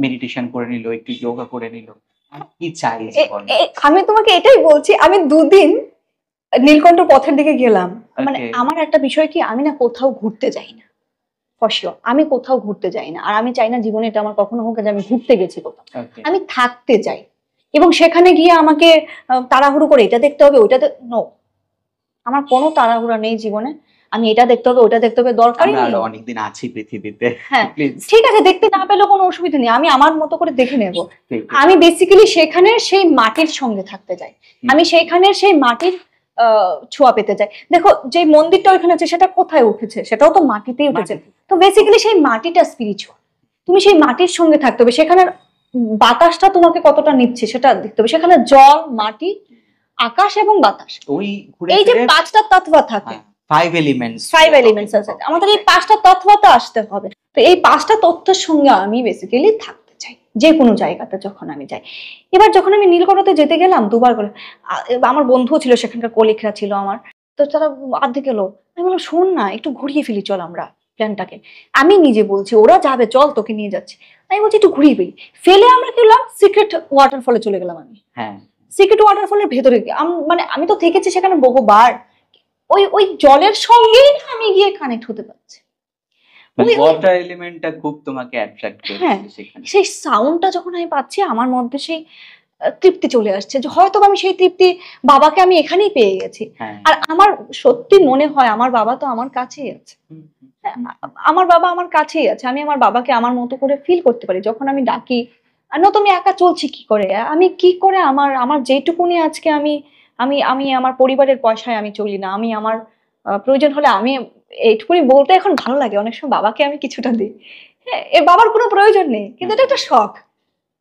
মেডিটেশন করে নিল, একটু যোগা করে নিল। কি চাই জীবন? আমি তোমাকে এটাই বলছি, আমি 2 দিন নীলকণ্ঠ পথের দিকে গেলাম। মানে Okay. আমার একটা বিষয় কি, আমি না কোথাও ঘুরতে যাই না, ফর শিওর আমি কোথাও ঘুরতে যাই না। আর আমি চাই না জীবনে এটা আমার কখনো হোক যে আমি ঘুরতে গেছি কোথাও। Okay. আমি থাকতে চাই, এবং সেখানে গিয়ে আমাকে তাড়াহুড়ো করে এটা দেখতে হবে ওইটা নো, আমার কোনো তাড়াহুড়া নেই জীবনে। আমি এটা দেখতে হবে ওটা দেখতে হবে, দরকারই আমরা নেই। আরো অনেকদিন আছি পৃথিবীতে। হ্যাঁ প্লিজ। ঠিক আছে, দেখতে না পেলেও কোনো অসুবিধা নেই, আমি আমার মতো করে দেখে নেব। ঠিক আছে। আমি বেসিক্যালি সেখানে সেই মাটির সঙ্গে থাকতে চাই, আমি সেইখানের সেই মাটির ছোঁয়া পেতে চাই। দেখো যে মন্দিরটা ওইখানে আছে সেটা কোথায় উঠেছে? সেটাও তো মাটিতেই উঠেছে। তো বেসিক্যালি সেই মাটিটা স্পিরিচুয়াল, তুমি সেই মাটির সঙ্গে থাকতে হবে। সেখানের বাতাসটা তোমাকে কতটা নিচ্ছে সেটা দেখতে হবে। সেখানে জল, মাটি, আকাশ এবং বাতাস, ওই এই যে 5টা তত্ত্ব থাকে, 5 এলিমেন্টস আছে, আমাদের এই 5টা তত্ত্বতে আসতে হবে। তো এই 5টা তত্ত্বের সঙ্গে আমি বেসিক্যালি থাকতে চাই যে কোনো জায়গাতে যখন আমি যাই। এবার যখন আমি নীলকণ্ঠতে যেতে গেলাম 2বার করে, আমার বন্ধুও ছিল সেখানকার, কলিগরা ছিল আমার, তো তারা আর্ধেক গেলো। আমি বললাম শোন না একটু ঘুরিয়ে ফেলি চল আমরা প্ল্যানটাকে। আমি নিজে বলছি ওরা যাবে চল তোকে নিয়ে যাচ্ছি, আমি বলছি একটু ঘুরিয়ে ফেলি। ফেলে আমরা কি হলাম সিক্রেট ওয়াটারফলে চলে গেলাম। আমি হ্যাঁ, সিক্রেট ওয়াটারফলের ভেতরে মানে আমি তো থেকেছি সেখানে বহুবার, ওই ওই জলের সঙ্গেই আমি গিয়ে কানেক্ট হতে পারছি। ওয়াটার এলিমেন্টটা খুব তোমাকে অ্যাট্রাক্ট হ্যাঁ, করেছে সেখানে। সেই সাউন্ডটা যখন আমি পাচ্ছি আমার মধ্যে সেই তৃপ্তি চলে আসছে, যে হয়তো আমি সেই তৃপ্তি বাবাকে আমি এখানেই পেয়ে গেছি। হ্যাঁ আর আমার সত্যি মনে হয় আমার বাবা তো আমার কাছেই আছে। হ্যাঁ, আমার বাবা আমার কাছেই আছে, আমি আমার বাবাকে আমার মতো করে ফিল করতে পারি যখন আমি ডাকি। আর নয়তো আমি একা চলছি কি করে, আমি কি করে আমার আমার যেটুকুনি আজকে আমি আমি আমি আমার পরিবারের পয়সায় আমি চলি না, আমি আমার প্রয়োজন হলে আমি এইটুকুনি বলতে এখন ভালো লাগে, অনেক সময় বাবাকে আমি কিছুটা দিই। হ্যাঁ, এ বাবার কোনো প্রয়োজন নেই, কিন্তু এটা একটা শখ।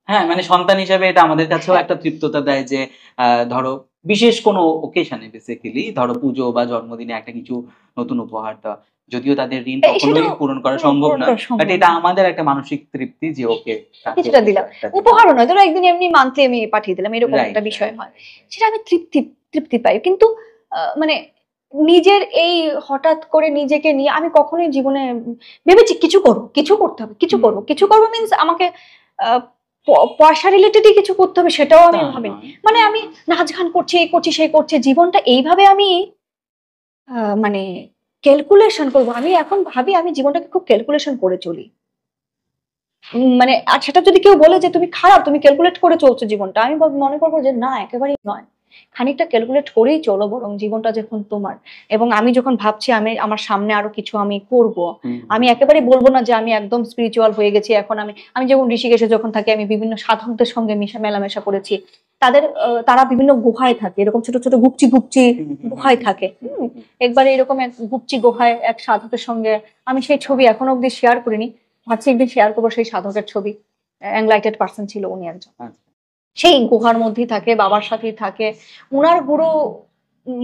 হ্যাঁ, মানে সন্তান হিসেবে এটা আমাদের কাছেও হ্যাঁ, একটা তৃপ্ততা দেয় যে ধরো বিশেষ কোনো ওকেশনে বেসিক্যালি ধরো পুজো বা জন্মদিনে একটা কিছু নতুন উপহার দেওয়া। যদিও তাদের ঋণ কখনোই সেটাও পূরণ করা সম্ভব পূরণ না। করা বাট সম্ভব এটা না। আমাদের একটা মানসিক তৃপ্তি যে ওকে তাকে কিছুটা কিছু দিলাম, একটা দিলাম। উপহারও নয়, ধরো একদিন এমনি মান্থলি আমি পাঠিয়ে দিলাম, এরকম রাইট, একটা বিষয় রাইট, হয়, রাইট। সেটা আমি তৃপ্তি তৃপ্তি পাই। কিন্তু মানে নিজের এই হঠাৎ করে নিজেকে নিয়ে আমি কখনোই জীবনে ভেবেছি কিছু করবো, কিছু করতে হবে, কিছু করবো, কিছু করবো মিন্স আমাকে আহ, পয়সা রিলেটেডই কিছু করতে হবে, সেটাও আমি তা ভাবিনি। নয়। মানে আমি নাচ গান করছি, এই করছি সেই করছি, জীবনটা এইভাবে আমি মানে ক্যালকুলেশন করবো, আমি এখন ভাবি আমি জীবনটাকে খুব ক্যালকুলেশন করে চলি। মানে আর সেটা যদি কেউ বলে যে তুমি খারাপ, তুমি ক্যালকুলেট করে চলছো জীবনটা, আমি মনে করবো যে না, একেবারেই নয়। খানিকটা ক্যালকুলেট করেই চলো বরং, জীবনটা যখন তোমার। এবং আমি যখন ভাবছি আমি আমার সামনে আরো কিছু আমি করব, আমি একেবারেই বলবো না যে আমি একদম স্পিরিচুয়াল হয়ে গেছি এখন। আমি আমি যেমন ঋষিকেশে যখন থাকি, আমি বিভিন্ন সাধকদের সঙ্গে মেলামেশা করেছি। তাদের তারা বিভিন্ন গুহায় থাকে, এরকম ছোট ছোট গুপচি গুপচি গুহায় থাকে। একবার এরকম এক গুপচি গুহায় এক সাধকের সঙ্গে, আমি সেই ছবি এখনো অব্দি শেয়ার করিনি, ভাবছি একদিন শেয়ার করবো সেই সাধকের ছবি। এনলাইটেড পার্সন ছিল উনি একজন, সেই গুহার মধ্যেই থাকে, বাবার সাথেই থাকে। উনার গুরু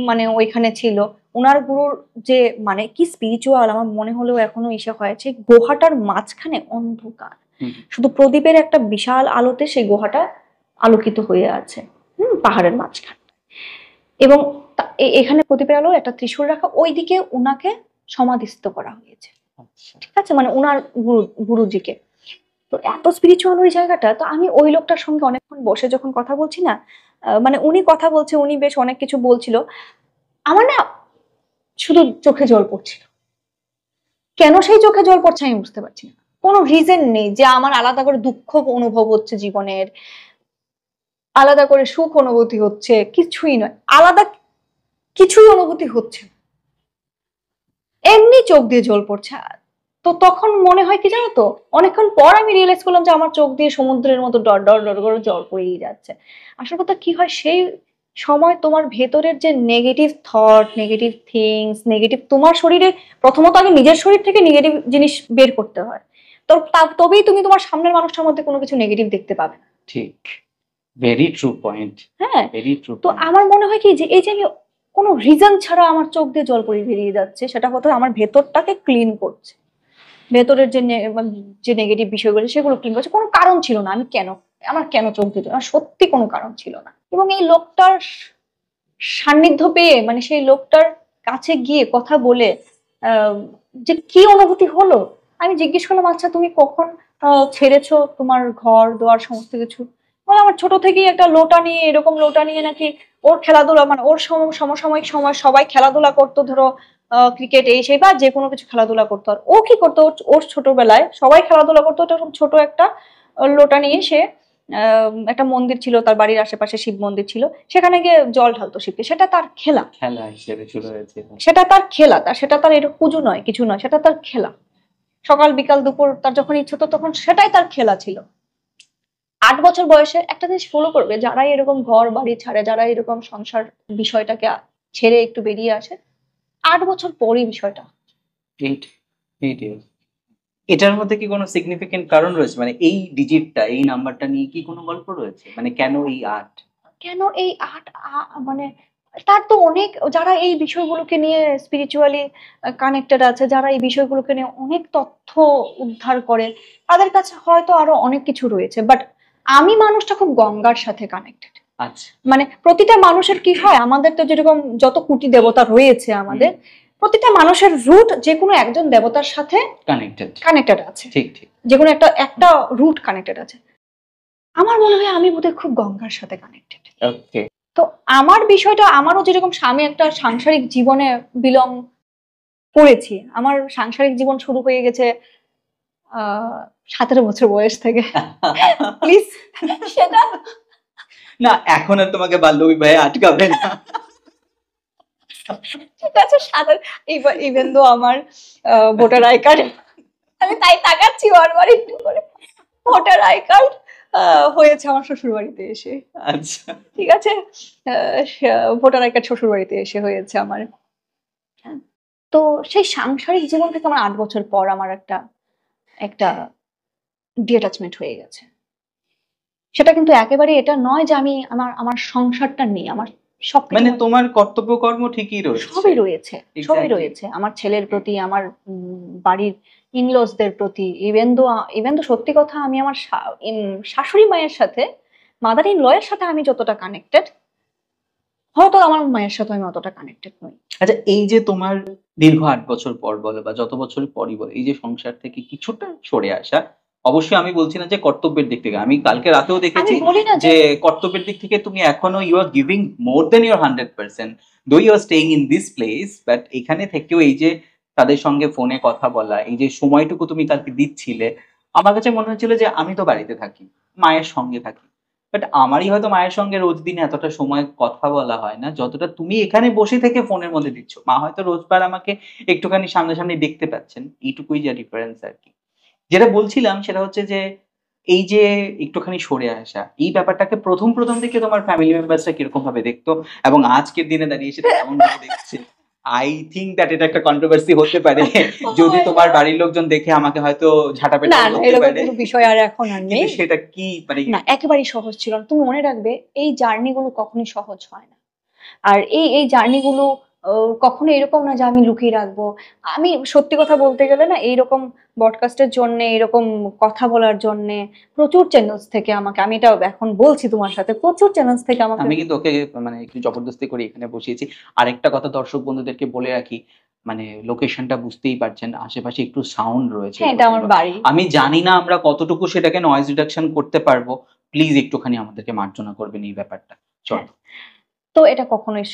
মানে ওইখানে ছিল। উনার গুরুর যে মানে কি স্পিরিচুয়াল, আমার মনে হলেও এখনো ইসে হয়েছে, গুহাটার মাঝখানে অন্ধকার, শুধু প্রদীপের একটা বিশাল আলোতে সেই গুহাটা আলোকিত হয়ে আছে, পাহাড়ের মাঝখানে। এবং এখানে প্রদীপের আলো একটা ত্রিশূল রাখা, ওইদিকে উনাকে সমাধিস্থ করা হয়েছে। ঠিক আছে, মানে উনার গুরুজিকে। তো এত স্পিরিচুয়াল ওই জায়গাটা, তো আমি ওই লোকটার সঙ্গে অনেকক্ষণ বসে যখন কথা বলছি না, মানে উনি কথা বলছে, উনি বেশ অনেক কিছু বলছিল, আমার না শুধু চোখে জল পড়ছিল। কেন সেই চোখে জল পড়ছে আমি বুঝতে পারছি না, কোনো রিজন নেই যে আমার আলাদা করে দুঃখ অনুভব হচ্ছে জীবনের, আলাদা করে সুখ অনুভূতি হচ্ছে, কিছুই নয়, আলাদা কিছুই অনুভূতি হচ্ছে না, এমনি চোখ দিয়ে জল পড়ছে। তো তখন মনে হয় কি জানো তো, অনেকক্ষণ পর আমি রিয়েলাইজ করলাম যে আমার চোখ দিয়ে সমুদ্রের মতো ডর ডর ডর করে জল পড়েই যাচ্ছে। আসল কথা কি হয়, সেই সময় তোমার ভেতরের যে negative thought, negative things, negative, তোমার শরীরে প্রথমত আগে নিজের শরীর থেকে নেগেটিভ জিনিস বের করতে হয়, তো তবেই তুমি তোমার সামনের মানুষটার মধ্যে কোনো কিছু নেগেটিভ দেখতে পাবে না। ঠিক, ভেরি ট্রু পয়েন্ট, হ্যাঁ, ভেরি ট্রু তো পয়েন্ট। আমার মনে হয় কি যে এই যে আমি কোনো রিজন ছাড়া আমার চোখ দিয়ে জল পড়ে বেরিয়ে যাচ্ছে, সেটা হয়তো আমার ভেতরটাকে ক্লিন করছে, ভেতরের যে যে নেগেটিভ বিষয়গুলো সেগুলো ক্লিন করছে, কোনো কারণ ছিল না, আমি কেন, আমার কেন চোখ দিত, আমার সত্যি কোনো কারণ ছিল না। এবং এই লোকটার সান্নিধ্য পেয়ে, মানে সেই লোকটার কাছে গিয়ে কথা বলে আহ, যে কি অনুভূতি হলো, আমি জিজ্ঞেস করলাম আচ্ছা তুমি কখন ছেড়েছো তোমার ঘর দুয়ার সমস্ত কিছু? বলে আমার ছোট থেকেই একটা লোটা নিয়ে, এরকম লোটা নিয়ে নাকি ওর খেলাধুলা, মানে ওর সমসাময়িক সময় সবাই খেলাধুলা করতো, ধরো ক্রিকেট এই সেই বা যে কোনো কিছু খেলাধুলা করতো, আর ও কি করতো, ওর ছোটবেলায় সবাই খেলাধুলা করতো, এরকম ছোট একটা লোটা নিয়ে সে একটা মন্দির ছিল তার বাড়ির আশেপাশে, শিব মন্দির ছিল, সেখানে গিয়ে জল ঢালতো শিবকে, সেটা তার খেলা, খেলা হিসেবে শুরু হয়েছে। সেটা তার খেলা, সেটা তার এরকম পুজো নয়, কিছু নয়, সেটা তার খেলা। সকাল বিকাল দুপুর তার যখন ইচ্ছে হতো তখন সেটাই তার খেলা ছিল। 8 বছর বয়সে একটা জিনিস ফলো করবে, যারা এরকম ঘর বাড়ি ছাড়ে, যারা এরকম সংসার বিষয়টাকে ছেড়ে একটু বেরিয়ে আসে, 8 বছর পরই বিষয়টা। 8 years। এটার মধ্যে কি কোনো সিগনিফিকেন্ট কারণ রয়েছে, মানে এই ডিজিটটা, এই নাম্বারটা নিয়ে কি কোনো গল্প রয়েছে, মানে কেন এই 8? কেন এই 8, মানে তার তো অনেক, যারা এই বিষয়গুলোকে নিয়ে স্পিরিচুয়ালি কানেক্টেড আছে, যারা এই বিষয়গুলোকে নিয়ে অনেক তথ্য উদ্ধার করে, তাদের কাছে হয়তো আরো অনেক কিছু রয়েছে, বাট আমি মানুষটা খুব গঙ্গার সাথে কানেক্টেড। আচ্ছা, মানে প্রতিটা মানুষের কি হয়, আমাদের তো যেরকম যত কোটি দেবতা রয়েছে আমাদের, প্রতিটা মানুষের রুট যে কোনো একজন দেবতার সাথে কানেক্টেড, কানেক্টেড আছে, ঠিক ঠিক, যে কোনো একটা একটা রুট কানেক্টেড আছে। আমার মনে হয় আমি বোধহয় খুব গঙ্গার সাথে কানেক্টেড। ওকে। তো আমার বিষয়টা, আমারও যেরকম স্বামী একটা সাংসারিক জীবনে বিলং করেছি, আমার সাংসারিক জীবন শুরু হয়ে গেছে 17 বছর বয়স থেকে। প্লিজ, সেটা না এখন আর তোমাকে বাল্যবি ভাই আটকাবে না। ঠিক আছে, সাধারণ ইভেন দো আমার ভোটার আই কার্ড, আমি তাই তাকাচ্ছি বারবার একটু করে, ভোটার আই কার্ড হয়েছে আমার শ্বশুর বাড়িতে এসে। আচ্ছা ঠিক আছে, ভোটার আই কার্ড শ্বশুর বাড়িতে এসে হয়েছে আমার। তো সেই সাংসারিক জীবন থেকে আমার 8 বছর পর আমার একটা একটা ডিঅ্যাটাচমেন্ট হয়ে গেছে। সেটা কিন্তু একেবারে এটা নয় যে আমি আমার আমার সংসারটা নেই, আমার সবকিছু মানে তোমার কর্তব্য কর্ম ঠিকই রয়েছে। সবই রয়েছে, সবই Exactly. রয়েছে আমার ছেলের প্রতি, আমার বাড়ির ইনলসদের প্রতি। ইভেন দো সত্যি কথা, আমি আমার শাশুড়ি মায়ের সাথে, মাদার ইন লয়ের সাথে আমি যতটা কানেক্টেড, হয়তো আমার মায়ের সাথে আমি অতটা কানেক্টেড নই। আচ্ছা এই যে তোমার দীর্ঘ 8 বছর পর বলো বা যত বছর পরই বলো, এই যে সংসার থেকে কিছুটা সরে আসা, অবশ্যই আমি বলছি না যে কর্তব্যের দিক থেকে, আমি কালকে রাতেও আমি দেখেছি বলি না যে কর্তব্যের দিক থেকে তুমি এখনো you are giving more than your 100%, though you are staying in this place, but এখানে থেকেও এই যে তাদের সঙ্গে ফোনে কথা বলা, এই যে সময়টুকু তুমি কালকে দিচ্ছিলে, আমার কাছে মনে হচ্ছিল যে আমি তো বাড়িতে থাকি, মায়ের সঙ্গে থাকি, বাট আমারই হয়তো মায়ের সঙ্গে রোজ দিনে এতটা সময় কথা বলা হয় না যতটা তুমি এখানে বসে থেকে ফোনের মধ্যে দিচ্ছ। মা হয়তো রোজবার আমাকে একটুখানি সামনাসামনি দেখতে পাচ্ছেন, এইটুকুই যা ডিফারেন্স আর কি। যেটা বলছিলাম সেটা হচ্ছে যে এই যে একটুখানি সরে আসা, এই ব্যাপারটাকে প্রথম প্রথম থেকে তোমার ফ্যামিলি মেম্বার্সরা কিরকম ভাবে দেখতো এবং আজকের দিনে দাঁড়িয়ে সেটা কেমন ভাবে দেখছে? আই থিঙ্ক দ্যাট এটা একটা কন্ট্রোভার্সি হতে পারে, যদি তোমার বাড়ির লোকজন দেখে আমাকে হয়তো ঝাঁটাপেটা না না, করতে এরকম পারে, কোনো বিষয় আর এখন আর নেই। কিন্তু সেটা কি মানে না, একেবারেই সহজ ছিল না। তুমি মনে রাখবে এই জার্নিগুলো কখনোই সহজ হয় না। আর এই জার্নিগুলো কখনো এরকম না যে আমি লুকিয়ে রাখবো। আমি সত্যি কথা বলতে গেলে না, এইরকম ব্রডকাস্টের জন্য, এরকম কথা বলার জন্য প্রচুর চ্যানেলস থেকে আমাকে, আমি এটা এখন বলছি তোমার সাথে, প্রচুর চ্যানেলস থেকে আমাকে। আমি কিন্তু ওকে মানে একটু জবরদস্তি করে এখানে বসিয়েছি। আরেকটা কথা দর্শক বন্ধুদেরকে বলে রাখি, মানে লোকেশনটা বুঝতেই পারছেন, আশেপাশে একটু সাউন্ড রয়েছে। হ্যাঁ, এটা আমার বাড়ি। আমি জানি না আমরা কতটুকু সেটাকে নয়েজ রিডাকশন করতে পারবো, প্লিজ একটুখানি আমাদেরকে মার্জনা করবেন এই ব্যাপারটা। চলো। তো এটা কখনোই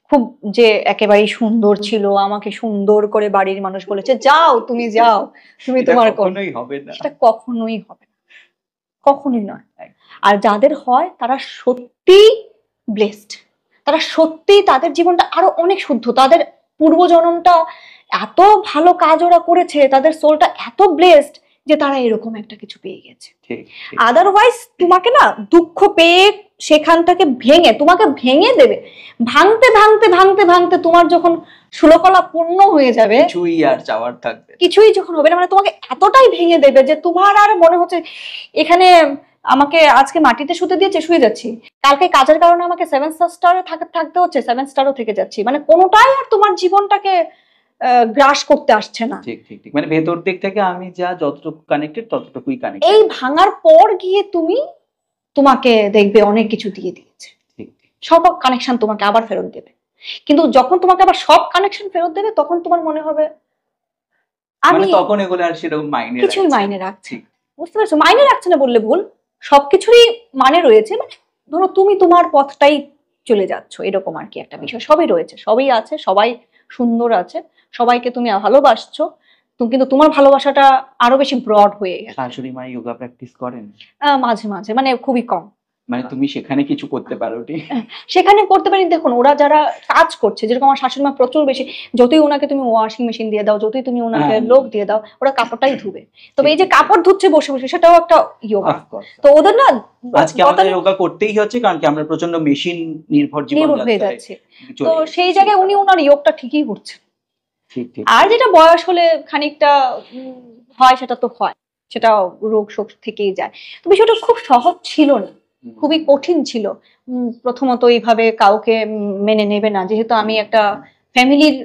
খুব যে একেবারেই সুন্দর ছিল, আমাকে সুন্দর করে বাড়ির মানুষ বলেছে যাও তুমি যাও, তুমি এটা তোমার কখনোই হবে না। সেটা কখনোই হবে না, কখনোই নয়। আর যাদের হয় তারা সত্যি ব্লেসড, তারা সত্যি তাদের জীবনটা আরো অনেক শুদ্ধ, তাদের পূর্বজন্মটা এত ভালো কাজ ওরা করেছে, তাদের সোলটা এত ব্লেসড যে তারা এরকম একটা কিছু পেয়ে গেছে। আদারওয়াইজ তোমাকে না দুঃখ পেয়ে সেখান থেকে ভেঙে, তোমাকে ভেঙে দেবে, ভাঙতে ভাঙতে ভাঙতে ভাঙতে তোমার যখন ষোলকলা পূর্ণ হয়ে যাবে, কিছুই আর চাওয়ার থাকবে, কিছুই যখন হবে না, মানে তোমাকে এতটাই ভেঙে দেবে যে তোমার আর মনে হচ্ছে এখানে আমাকে আজকে মাটিতে শুতে দিয়েছে, শুয়ে যাচ্ছি, কালকে কাজের কারণে আমাকে 7 স্টারে থাকতে হচ্ছে, 7 স্টারও থেকে যাচ্ছি, মানে কোনোটাই আর তোমার জীবনটাকে গ্রাস করতে আসছে না। ঠিক ঠিক ঠিক, মানে ভেতর দিক থেকে আমি যা যতটুকু কানেক্টেড ততটুকুই কানেক্টেড। এই ভাঙার পর গিয়ে তোমাকে দেখবে অনেক কিছু দিয়ে দিয়েছে, সব কানেকশন তোমাকে আবার ফেরত দেবে। কিন্তু যখন তোমাকে আবার সব কানেকশন ফেরত দেবে তখন তোমার মনে হবে আমি তখন এগুলো আর সেরকম মাইনে কিছুই মাইনে রাখছি, বুঝতে পারছো? মাইনে রাখছে না বললে ভুল, সবকিছুরই মানে রয়েছে, মানে ধরো তুমি তোমার পথটাই চলে যাচ্ছ, এরকম আর কি একটা বিষয়। সবই রয়েছে, সবই আছে, সবাই সুন্দর আছে, সবাইকে তুমি ভালোবাসছো, কিন্তু তোমার ভালোবাসাটা আরো বেশি ব্রড হয়ে গেছে। শাশুড়ি মা যোগা প্র্যাকটিস করেন? মাঝে মাঝে, মানে খুবই কম। মানে তুমি সেখানে কিছু করতে পারো? সেখানে করতে পারি, দেখুন ওরা যারা কাজ করছে, যেরকম আমার শাশুড়ি মা প্রচুর বেশি, যতই ওনাকে তুমি ওয়াশিং মেশিন দিয়ে দাও, যতই তুমি ওনাকে লোক দিয়ে দাও, ওরা কাপড়টাই ধুবে। তবে এই যে কাপড় ধুচ্ছে বসে বসে, সেটাও একটা যোগা। তো ওদের না আজকে আমাদের যোগা করতেই হচ্ছে, কারণ কি আমরা প্রচন্ড মেশিন নির্ভর জীবন হয়ে যাচ্ছে। তো সেই জায়গায় উনি ওনার যোগটা ঠিকই করছেন। আর যেটা বয়স হলে খানিকটা হয়, সেটা তো হয়, সেটা রোগ শোক থেকেই যায়। তো বিষয়টা খুব সহজ ছিল না, খুবই কঠিন ছিল। প্রথমত এইভাবে কাউকে মেনে নেবে না, যেহেতু আমি একটা ফ্যামিলির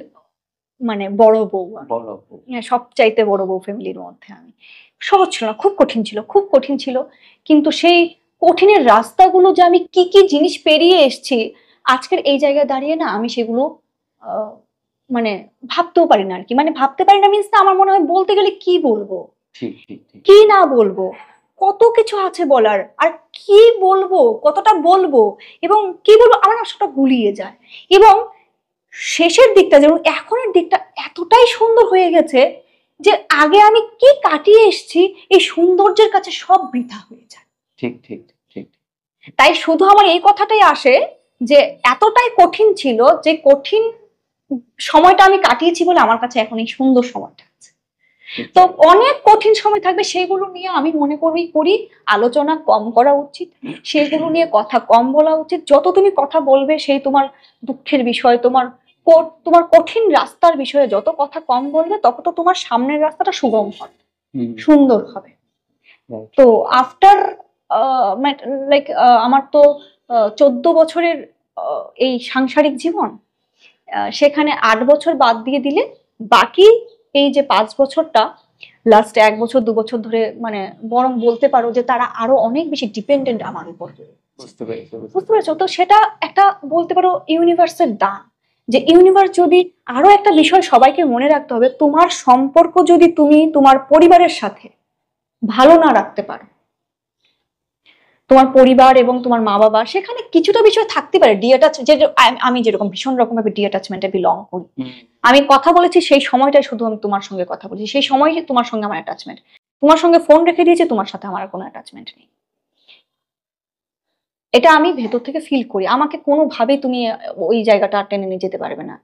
মানে বড় বউ, সবচাইতে বড় বউ ফ্যামিলির মধ্যে। আমি সহজ ছিল না, খুব কঠিন ছিল, খুব কঠিন ছিল। কিন্তু সেই কঠিনের রাস্তাগুলো যে আমি কি কি জিনিস পেরিয়ে এসেছি আজকের এই জায়গায় দাঁড়িয়ে, না আমি সেগুলো মানে ভাবতেও পারি না আর কি। মানে ভাবতে পারি না মিন্স, না আমার মনে হয় বলতে গেলে কি বলবো, কি না বলবো, কত কিছু আছে বলার, আর কি বলবো, কতটা বলবো এবং কি বলবো, আমার না সেটা গুলিয়ে যায়। এবং শেষের দিকটা যেমন এখনের দিকটা এতটাই সুন্দর হয়ে গেছে যে আগে আমি কি কাটিয়ে এসেছি, এই সৌন্দর্যের কাছে সব বৃথা হয়ে যায়। ঠিক ঠিক ঠিক। তাই শুধু আমার এই কথাটাই আসে যে এতটাই কঠিন ছিল, যে কঠিন সময়টা আমি কাটিয়েছি বলে আমার কাছে এখন এই সুন্দর সময়টা আছে। তো অনেক কঠিন সময় থাকবে, সেগুলো নিয়ে আমি মনে করি আলোচনা কম করা উচিত, সেগুলো নিয়ে কথা কম বলা উচিত। যত তুমি কথা বলবে সেই তোমার দুঃখের বিষয়, তোমার কঠিন রাস্তার বিষয়ে যত কথা কম বলবে, তত তোমার সামনের রাস্তাটা সুগম হবে, সুন্দর হবে। তো আফটার লাইক আমার তো 14 বছরের এই সাংসারিক জীবন, সেখানে 8 বছর বাদ দিয়ে দিলে বাকি এই যে 5 বছরটা, লাস্ট 1 বছর 2 বছর ধরে, মানে বরং বলতে পারো যে তারা আরো অনেক বেশি ডিপেন্ডেন্ট আমার উপর। বুঝতে পেরেছো? তো সেটা একটা বলতে পারো ইউনিভার্সের দান, যে ইউনিভার্স যদি আরো একটা বিষয় সবাইকে মনে রাখতে হবে, তোমার সম্পর্ক যদি তুমি তোমার পরিবারের সাথে ভালো না রাখতে পারো, তোমার পরিবার এবং তোমার মা বাবা, সেখানে কিছুটা বিষয় থাকতে পারে ডিঅ্যাটাচ, যে আমি যেরকম ভীষণ রকম ভাবে ডিঅ্যাটাচমেন্টে বিলং করি। আমি কথা বলেছি সেই সময়টাই শুধু আমি তোমার সঙ্গে কথা বলেছি, সেই সময় তোমার সঙ্গে আমার অ্যাটাচমেন্ট, তোমার সঙ্গে ফোন রেখে দিয়েছি, তোমার সাথে আমার কোনো অ্যাটাচমেন্ট নেই। এটা আমি ভেতর থেকে ফিল করি, আমাকে কোনোভাবেই তুমি ওই জায়গাটা টেনে নিয়ে যেতে পারবে না।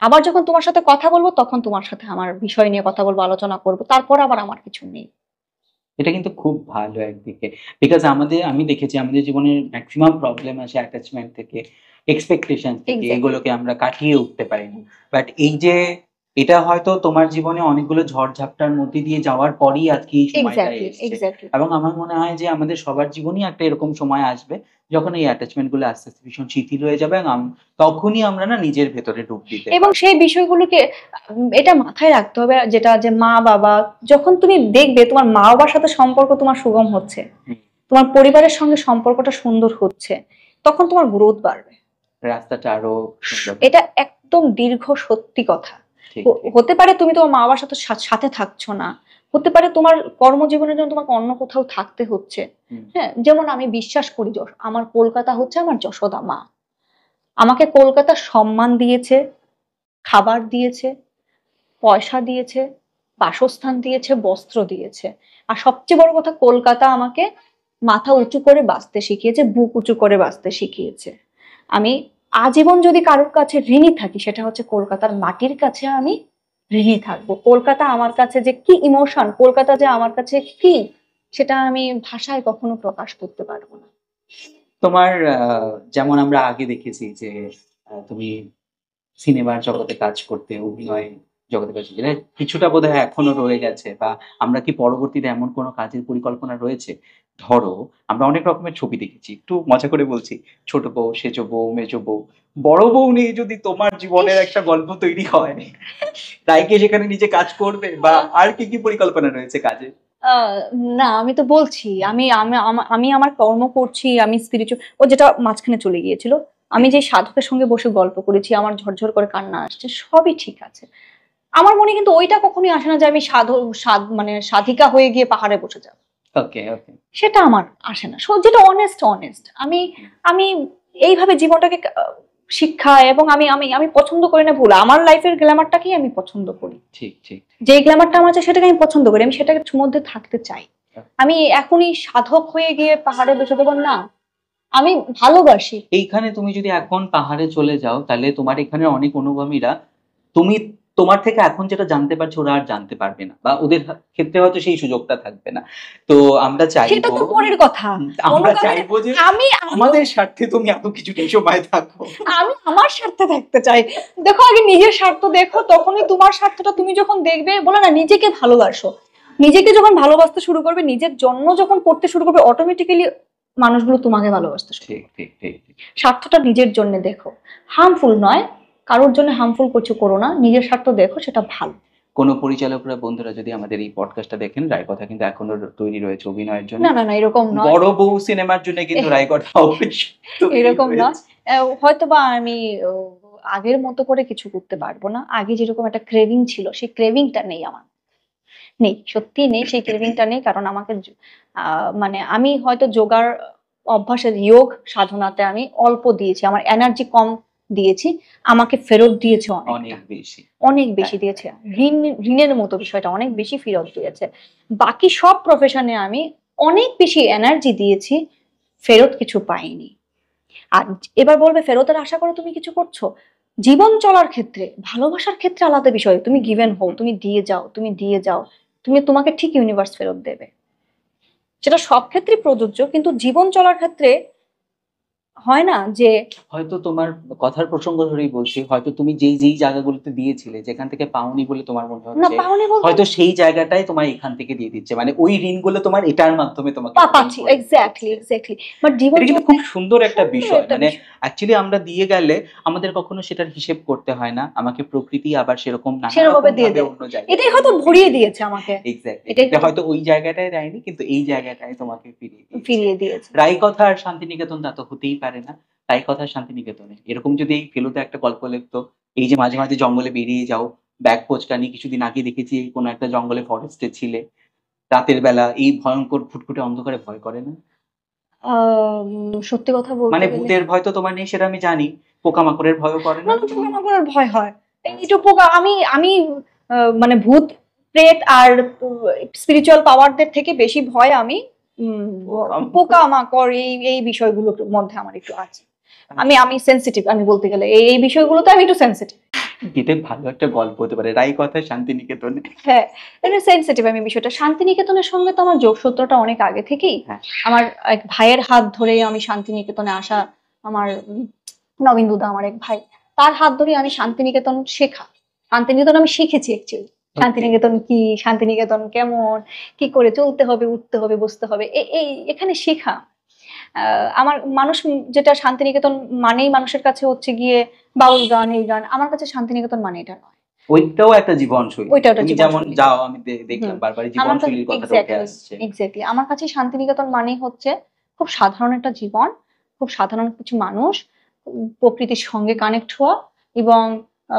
আবার যখন তোমার সাথে কথা বলবো, তখন তোমার সাথে আমার বিষয় নিয়ে কথা বলবো, আলোচনা করবো, তারপর আবার আমার কিছু নেই। এটা কিন্তু খুব ভালো একদিকে। বিকজ আমি দেখেছি আমাদের জীবনের ম্যাক্সিমাম প্রবলেম আসে অ্যাটাচমেন্ট থেকে, এক্সপেকটেশন থেকে, Exactly. এগুলোকে আমরা কাটিয়ে উঠতে পারি না। বাট এই যে এটা হয়তো তোমার জীবনে অনেকগুলো ঝড়-ঝাপটার মধ্যে দিয়ে যাওয়ার পরই আজকে এই সময়টা এসছে। এক্স্যাক্টলি। এবং আমার মনে হয় যে আমাদের সবার জীবনেই একটা এরকম সময় আসবে যখন এই অ্যাটাচমেন্ট গুলো আস্তে, আস্তে ভীষণ শিথিল হয়ে যাবে এবং তখনই আমরা না নিজের ভেতরে ডুব দিতে এবং পারবো। সেই বিষয়গুলোকে এটা মাথায় রাখতে হবে, যেটা যে মা বাবা, যখন তুমি দেখবে তোমার মা বাবার সাথে সম্পর্ক তোমার সুগম হচ্ছে, হুম। তোমার পরিবারের সঙ্গে সম্পর্কটা সুন্দর হচ্ছে, তখন তোমার গ্রোথ বাড়বে। রাস্তাটা আরো সুন্দর। এটা একদম দীর্ঘ সত্যি কথা। ঠিক, ঠিক। হতে পারে তুমি তোমার মা বাবার সাথে সাথে থাকছো না, হতে পারে তোমার কর্মজীবনের জন্য তোমাকে অন্য কোথাও থাকতে হচ্ছে। হুম। হ্যাঁ, যেমন আমি বিশ্বাস করি আমার কলকাতা হচ্ছে আমার যশোদা মা। আমাকে কলকাতা সম্মান দিয়েছে, খাবার দিয়েছে, পয়সা দিয়েছে, বাসস্থান দিয়েছে, বস্ত্র দিয়েছে। আর সবচেয়ে বড় কথা, কলকাতা আমাকে মাথা উঁচু করে বাঁচতে শিখিয়েছে, বুক উঁচু করে বাঁচতে শিখিয়েছে। আমি আজীবন যদি কারোর কাছে ঋণী থাকি, সেটা হচ্ছে কলকাতার মাটির কাছে আমি ঋণী থাকবো। কলকাতা আমার কাছে যে কি ইমোশন, কলকাতা যে আমার কাছে কি, সেটা আমি ভাষায় কখনো প্রকাশ করতে পারবো না। তোমার যেমন আমরা আগে দেখেছি যে তুমি সিনেমার জগতে কাজ করতে, অভিনয় জগতে কাজ করতে, যেটা কিছুটা বোধহয় এখনো রয়ে গেছে, বা আমরা কি পরবর্তীতে এমন কোনো কাজের পরিকল্পনা রয়েছে? ধরো আমরা অনেক রকমের ছবি দেখেছি। একটু মজা করে বলছি, ছোট বউ, সেজ বউ, মেজ বউ, বড় বউ নিয়ে যদি তোমার জীবনের একটা গল্প তৈরি হয়, তাই কি সেখানে নিজে কাজ করবে, বা আর কি কি পরিকল্পনা রয়েছে কাজে? আহ, না, আমি তো বলছি আমি আমি আমি আমার কর্ম করছি, আমি স্পিরিচুয়াল, ও যেটা মাঝখানে চলে গিয়েছিল, আমি যে সাধকের সঙ্গে বসে গল্প করেছি, আমার ঝরঝর করে কান্না আসছে, সবই ঠিক আছে। আমার মনে কিন্তু ওইটা কখনোই আসে না যে আমি মানে সাধিকা হয়ে গিয়ে পাহাড়ে বসে যাব। ওকে, ওকে। সেটা আমার আসে না। যেটা অনেস্ট আমি আমি এইভাবে জীবনটাকে শিক্ষা, এবং আমি আমি আমি পছন্দ করি না ভুল, আমার লাইফের গ্ল্যামারটাকেই আমি পছন্দ করি। ঠিক, ঠিক। যে গ্ল্যামারটা আমার আছে সেটাকে আমি পছন্দ করি, আমি সেটাকে মধ্যে থাকতে চাই। আমি এখনই সাধক হয়ে গিয়ে পাহাড়ে বসে দেবো না, আমি ভালোবাসি। এইখানে তুমি যদি এখন পাহাড়ে চলে যাও, তাহলে তোমার এখানে অনেক অনুগামীরা তুমি তোমার থেকে এখন যেটা জানতে পারছো ওরা আর জানতে পারবে না, বা ওদের ক্ষেত্রে হয়তো সেই সুযোগটা থাকবে না। তো আমরা সেটা চাইবো, তো পরের কথা। আমরা চাইবো যে আমি আমাদের স্বার্থে তুমি এত কিছুটা সময় থাকো। আমি আমার স্বার্থে থাকতে চাই। দেখো, আগে নিজের স্বার্থ দেখো, তখনই তোমার স্বার্থটা তুমি যখন দেখবে, বলে না নিজেকে ভালোবাসো, নিজেকে যখন ভালোবাসতে শুরু করবে, নিজের জন্য যখন করতে শুরু করবে, অটোমেটিক্যালি মানুষগুলো তোমাকে ভালোবাসতে শুরু করবে। ঠিক, ঠিক, ঠিক। স্বার্থটা নিজের জন্য দেখো, হার্মফুল নয়, কারোর জন্য হার্মফুল কিছু করো না, নিজের স্বার্থ দেখো, সেটা ভালো। কোনো পরিচালকরা বন্ধুরা যদি আমাদের এই পডকাস্টটা দেখেন, রায়কথা কিন্তু এখনো তৈরি রয়েছে অভিনয়ের জন্য। না, এরকম নয়। বড় বউ সিনেমার জন্য কিন্তু রায়কথা এরকম নয়। হয়তোবা আমি আগের মতো করে কিছু করতে পারবো না। আগে যেরকম একটা ক্রেভিং ছিল, সেই ক্রেভিংটা নেই আমার, নেই, সত্যি নেই, সেই ক্রেভিংটা নেই। কারণ আমাকে মানে আমি হয়তো যোগার অভ্যাসের যোগ সাধনাতে আমি অল্প দিয়েছি, আমার এনার্জি কম দিয়েছি, আমাকে ফেরত দিয়েছে অনেক বেশি, অনেক বেশি দিয়েছে। ঋণের মতো বিষয়টা অনেক বেশি ফেরত দিয়েছে। বাকি সব প্রফেশনে আমি অনেক বেশি এনার্জি দিয়েছি, ফেরত কিছু পাইনি। আর এবার বলবে ফেরতের আশা করে তুমি কিছু করছো। জীবন চলার ক্ষেত্রে, ভালোবাসার ক্ষেত্রে আলাদা বিষয়, তুমি গিভেন হও, তুমি দিয়ে যাও, তুমি দিয়ে যাও, তোমাকে ঠিক ইউনিভার্স ফেরত দেবে। সেটা সব ক্ষেত্রে প্রযোজ্য, কিন্তু জীবন চলার ক্ষেত্রে হয় না যে হয়তো তোমার কথার প্রসঙ্গ ধরেই বলছি, হয়তো তুমি যেই জায়গাগুলোতে দিয়েছিলে, যেখান থেকে পাওনি বলে তোমার মনে না হচ্ছে, পাওনি বলতে হয়তো সেই জায়গাটাই তোমার এখান থেকে দিয়ে দিচ্ছে, মানে ওই ঋণগুলো তোমার এটার মাধ্যমে তোমাকে পাচ্ছি, করে এক্স্যাক্টলি দিচ্ছে। এক্স্যাক্টলি। বাট জীবন এটা কিন্তু চলতে খুব সুন্দর একটা সুন্দর বিষয়, একটা মানে বিষয়। অ্যাকচুয়ালি আমরা দিয়ে গেলে আমাদের কখনো সেটার হিসেব করতে হয় না, আমাকে প্রকৃতি আবার সেরকম নানা সেরকম রকম দিয়ে ভাবে দেয়, অন্য জায়গায় এটাই হয়তো দিয়ে ভরিয়ে ফিরিয়ে দিয়েছে দেয়। আমাকে, এক্স্যাক্টলি, এটাই এটা হয়তো ওই জায়গাটায় দেয়নি, কিন্তু এই জায়গাটায় তোমাকে ফিরিয়ে দিয়েছে। ফিরিয়ে দিয়েছে। রাই কথা আর শান্তিনিকেতন তা তো হতেই পারে না। রাই কথা আর শান্তিনিকেতনে এরকম যদি এই ফেলুদা একটা গল্প লিখতো, এই যে মাঝে মাঝে জঙ্গলে বেরিয়ে যাও, ব্যাগ কোচকানি, কিছুদিন আগে দেখেছি কোনো একটা জঙ্গলে ফরেস্টে ছিলে, রাতের বেলা এই ভয়ঙ্কর ফুটফুটে অন্ধকারে ভয় করে না? সত্যি কথা বলতে মানে গেলে ভূতের ভয় তো তোমার নেই সেটা আমি জানি, পোকামাকড়ের ভয়ও করে না না? না, পোকামাকড়ের ভয় হয়। একটু পোকা, আমি আমি মানে ভূত প্রেত আর স্পিরিচুয়াল পাওয়ারদের থেকে বেশি ভয় আমি পোকামাকড়। পোকামাকড়, এই এই বিষয়গুলোর মধ্যে আমার একটু আছে। আমি আমি সেনসিটিভ, আমি বলতে গেলে এই এই বিষয়গুলোতে আমি একটু সেনসিটিভ। এটা ভালো একটা গল্প হতে পারে, রাই কথায় শান্তিনিকেতনে। হ্যাঁ, এটা সেনসিটিভ আমি বিষয়টা। শান্তিনিকেতনের সঙ্গে তো আমার যোগসূত্রটা অনেক আগে থেকেই। হ্যাঁ। আমার এক ভাইয়ের হাত ধরেই আমি শান্তিনিকেতনে আসা। আমার নবীন দুদা আমার এক ভাই, তার হাত ধরে আমি শান্তিনিকেতন শেখা, শান্তিনিকেতন আমি শিখেছি অ্যাকচুয়ালি। শান্তিনিকেতন কি, শান্তিনিকেতন কেমন, কি করে চলতে হবে, উঠতে হবে, বসতে হবে, এই এখানে শেখা। আমার মানুষ যেটা শান্তিনিকেতন মানেই মানুষের কাছে হচ্ছে গিয়ে বাউল গান, এই গান, আমার কাছে শান্তিনিকেতন মানে এটা নয়। ওইটাও একটা জীবনশৈলী, ওইটা ওটা তুমি যেমন জীবনশৈলী। যাও আমি দেখলাম হুম, বারবার আমার কাছে জীবনশৈলীর কথাটা উঠে এক্স্যাক্টলি আসছে। এক্স্যাক্টলি আমার কাছে শান্তিনিকেতন মানেই হচ্ছে খুব সাধারণ একটা জীবন, খুব সাধারণ কিছু মানুষ, প্রকৃতির সঙ্গে কানেক্ট হওয়া, এবং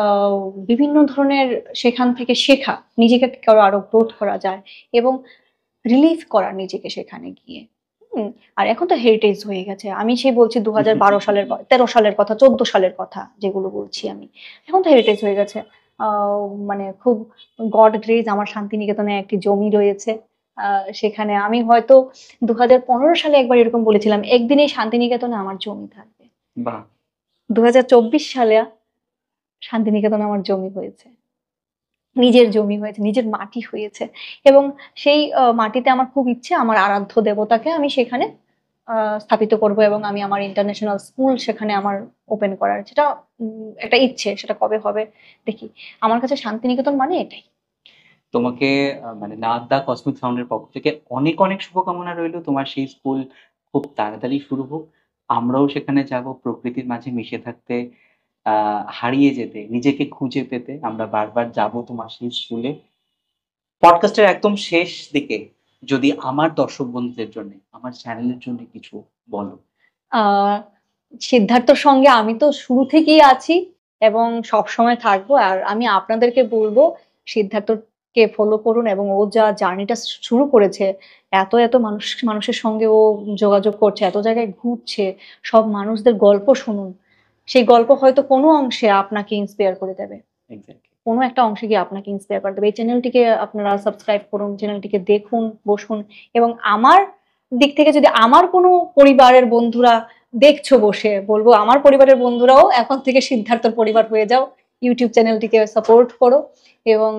আহ, বিভিন্ন ধরনের সেখান থেকে শেখা, নিজেকে কি করে আরো গ্রোথ করা যায়, এবং রিলিফ করা নিজেকে সেখানে গিয়ে। হুম, আর এখন তো হেরিটেজ হয়ে গেছে, আমি সেই বলছি 2012 সালের 13 সালের কথা, 14 সালের কথা যেগুলো বলছি আমি, এখন তো হেরিটেজ হয়ে গেছে। মানে খুব গড গ্রেজ আমার শান্তিনিকেতনে একটি জমি রয়েছে। সেখানে আমি হয়তো 2015 সালে একবার এরকম বলেছিলাম একদিন এই শান্তিনিকেতনে আমার জমি থাকবে। বাহ। 2024 সালে শান্তিনিকেতনে আমার জমি হয়েছে, নিজের জমি হয়েছে, নিজের মাটি হয়েছে, এবং সেই মাটিতে আমার খুব ইচ্ছে আমার আরাধ্য দেবতাকে আমি সেখানে স্থাপিত করব, এবং আমি আমার ইন্টারন্যাশনাল স্কুল সেখানে আমার ওপেন করার, যেটা একটা ইচ্ছে, সেটা কবে হবে দেখি। আমার কাছে শান্তিনিকেতন মানে এটাই। তোমাকে মানে নাদা কসমিক সাউন্ডের পক্ষ থেকে অনেক অনেক শুভকামনা রইলো, তোমার সেই স্কুল খুব তাড়াতাড়ি শুরু হোক, আমরাও সেখানে যাব প্রকৃতির মাঝে মিশে থাকতে, হারিয়ে যেতে, নিজেকে খুঁজে পেতে আমরা বারবার যাব তোমার সেই স্কুলে। পডকাস্টের একদম শেষ দিকে যদি আমার দর্শক বন্ধুদের জন্য, আমার চ্যানেলের জন্য কিছু বলো। আহ সিদ্ধার্থর সঙ্গে আমি তো শুরু থেকেই আছি এবং সব সময় থাকবো, আর আমি আপনাদেরকে বলবো সিদ্ধার্থকে ফলো করুন, এবং ও যা জার্নিটা শুরু করেছে, এত এত মানুষের সঙ্গে ও যোগাযোগ করছে, এত জায়গায় ঘুরছে, সব মানুষদের গল্প শুনুন। সেই গল্প হয়তো কোনো অংশে আপনাকে ইন্সপায়ার করে দেবে, এক্স্যাক্টলি। কোনো একটা অংশে গিয়ে আপনাকে ইন্সপায়ার করে দেবে। এই চ্যানেলটিকে আপনারা সাবস্ক্রাইব করুন, চ্যানেলটিকে দেখুন, বসুন, এবং আমার দিক থেকে যদি আমার কোনো পরিবারের বন্ধুরা দেখছো বসে, বলবো আমার পরিবারের বন্ধুরাও এখন থেকে সিদ্ধার্থর পরিবার হয়ে যাও, ইউটিউব চ্যানেলটিকে সাপোর্ট করো, এবং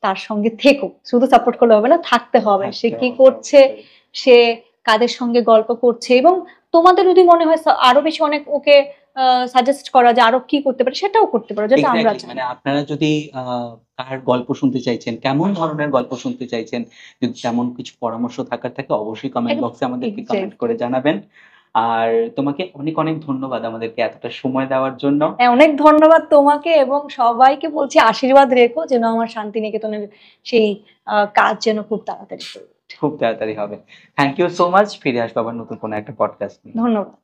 তার সঙ্গে থেকো। শুধু সাপোর্ট করলে হবে না, থাকতে হবে। সে কি করছে, সে কাদের সঙ্গে গল্প করছে, এবং তোমাদের যদি মনে হয় আরো বেশি অনেক ওকে সাজেস্ট করা যে আরো কি করতে পারে, সেটাও করতে পারো, যেটা আমরা এক্স্যাক্টলি, চাই। মানে আপনারা যদি কার গল্প শুনতে চাইছেন, কেমন ধরনের গল্প শুনতে চাইছেন, যদি তেমন কিছু পরামর্শ থাকার থাকে অবশ্যই কমেন্ট বক্সে আমাদেরকে কমেন্ট করে জানাবেন। আর তোমাকে অনেক অনেক ধন্যবাদ আমাদেরকে এতটা সময় দেওয়ার জন্য। হ্যাঁ, অনেক ধন্যবাদ তোমাকে, এবং সবাইকে বলছি আশীর্বাদ রেখো যেন আমার শান্তিনিকেতনের সেই কাজ যেন খুব তাড়াতাড়ি হয়ে ওঠে। খুব তাড়াতাড়ি হবে। Thank you so much. ফিরে আসবো আবার নতুন কোনো একটা পডকাস্ট নিয়ে। ধন্যবাদ।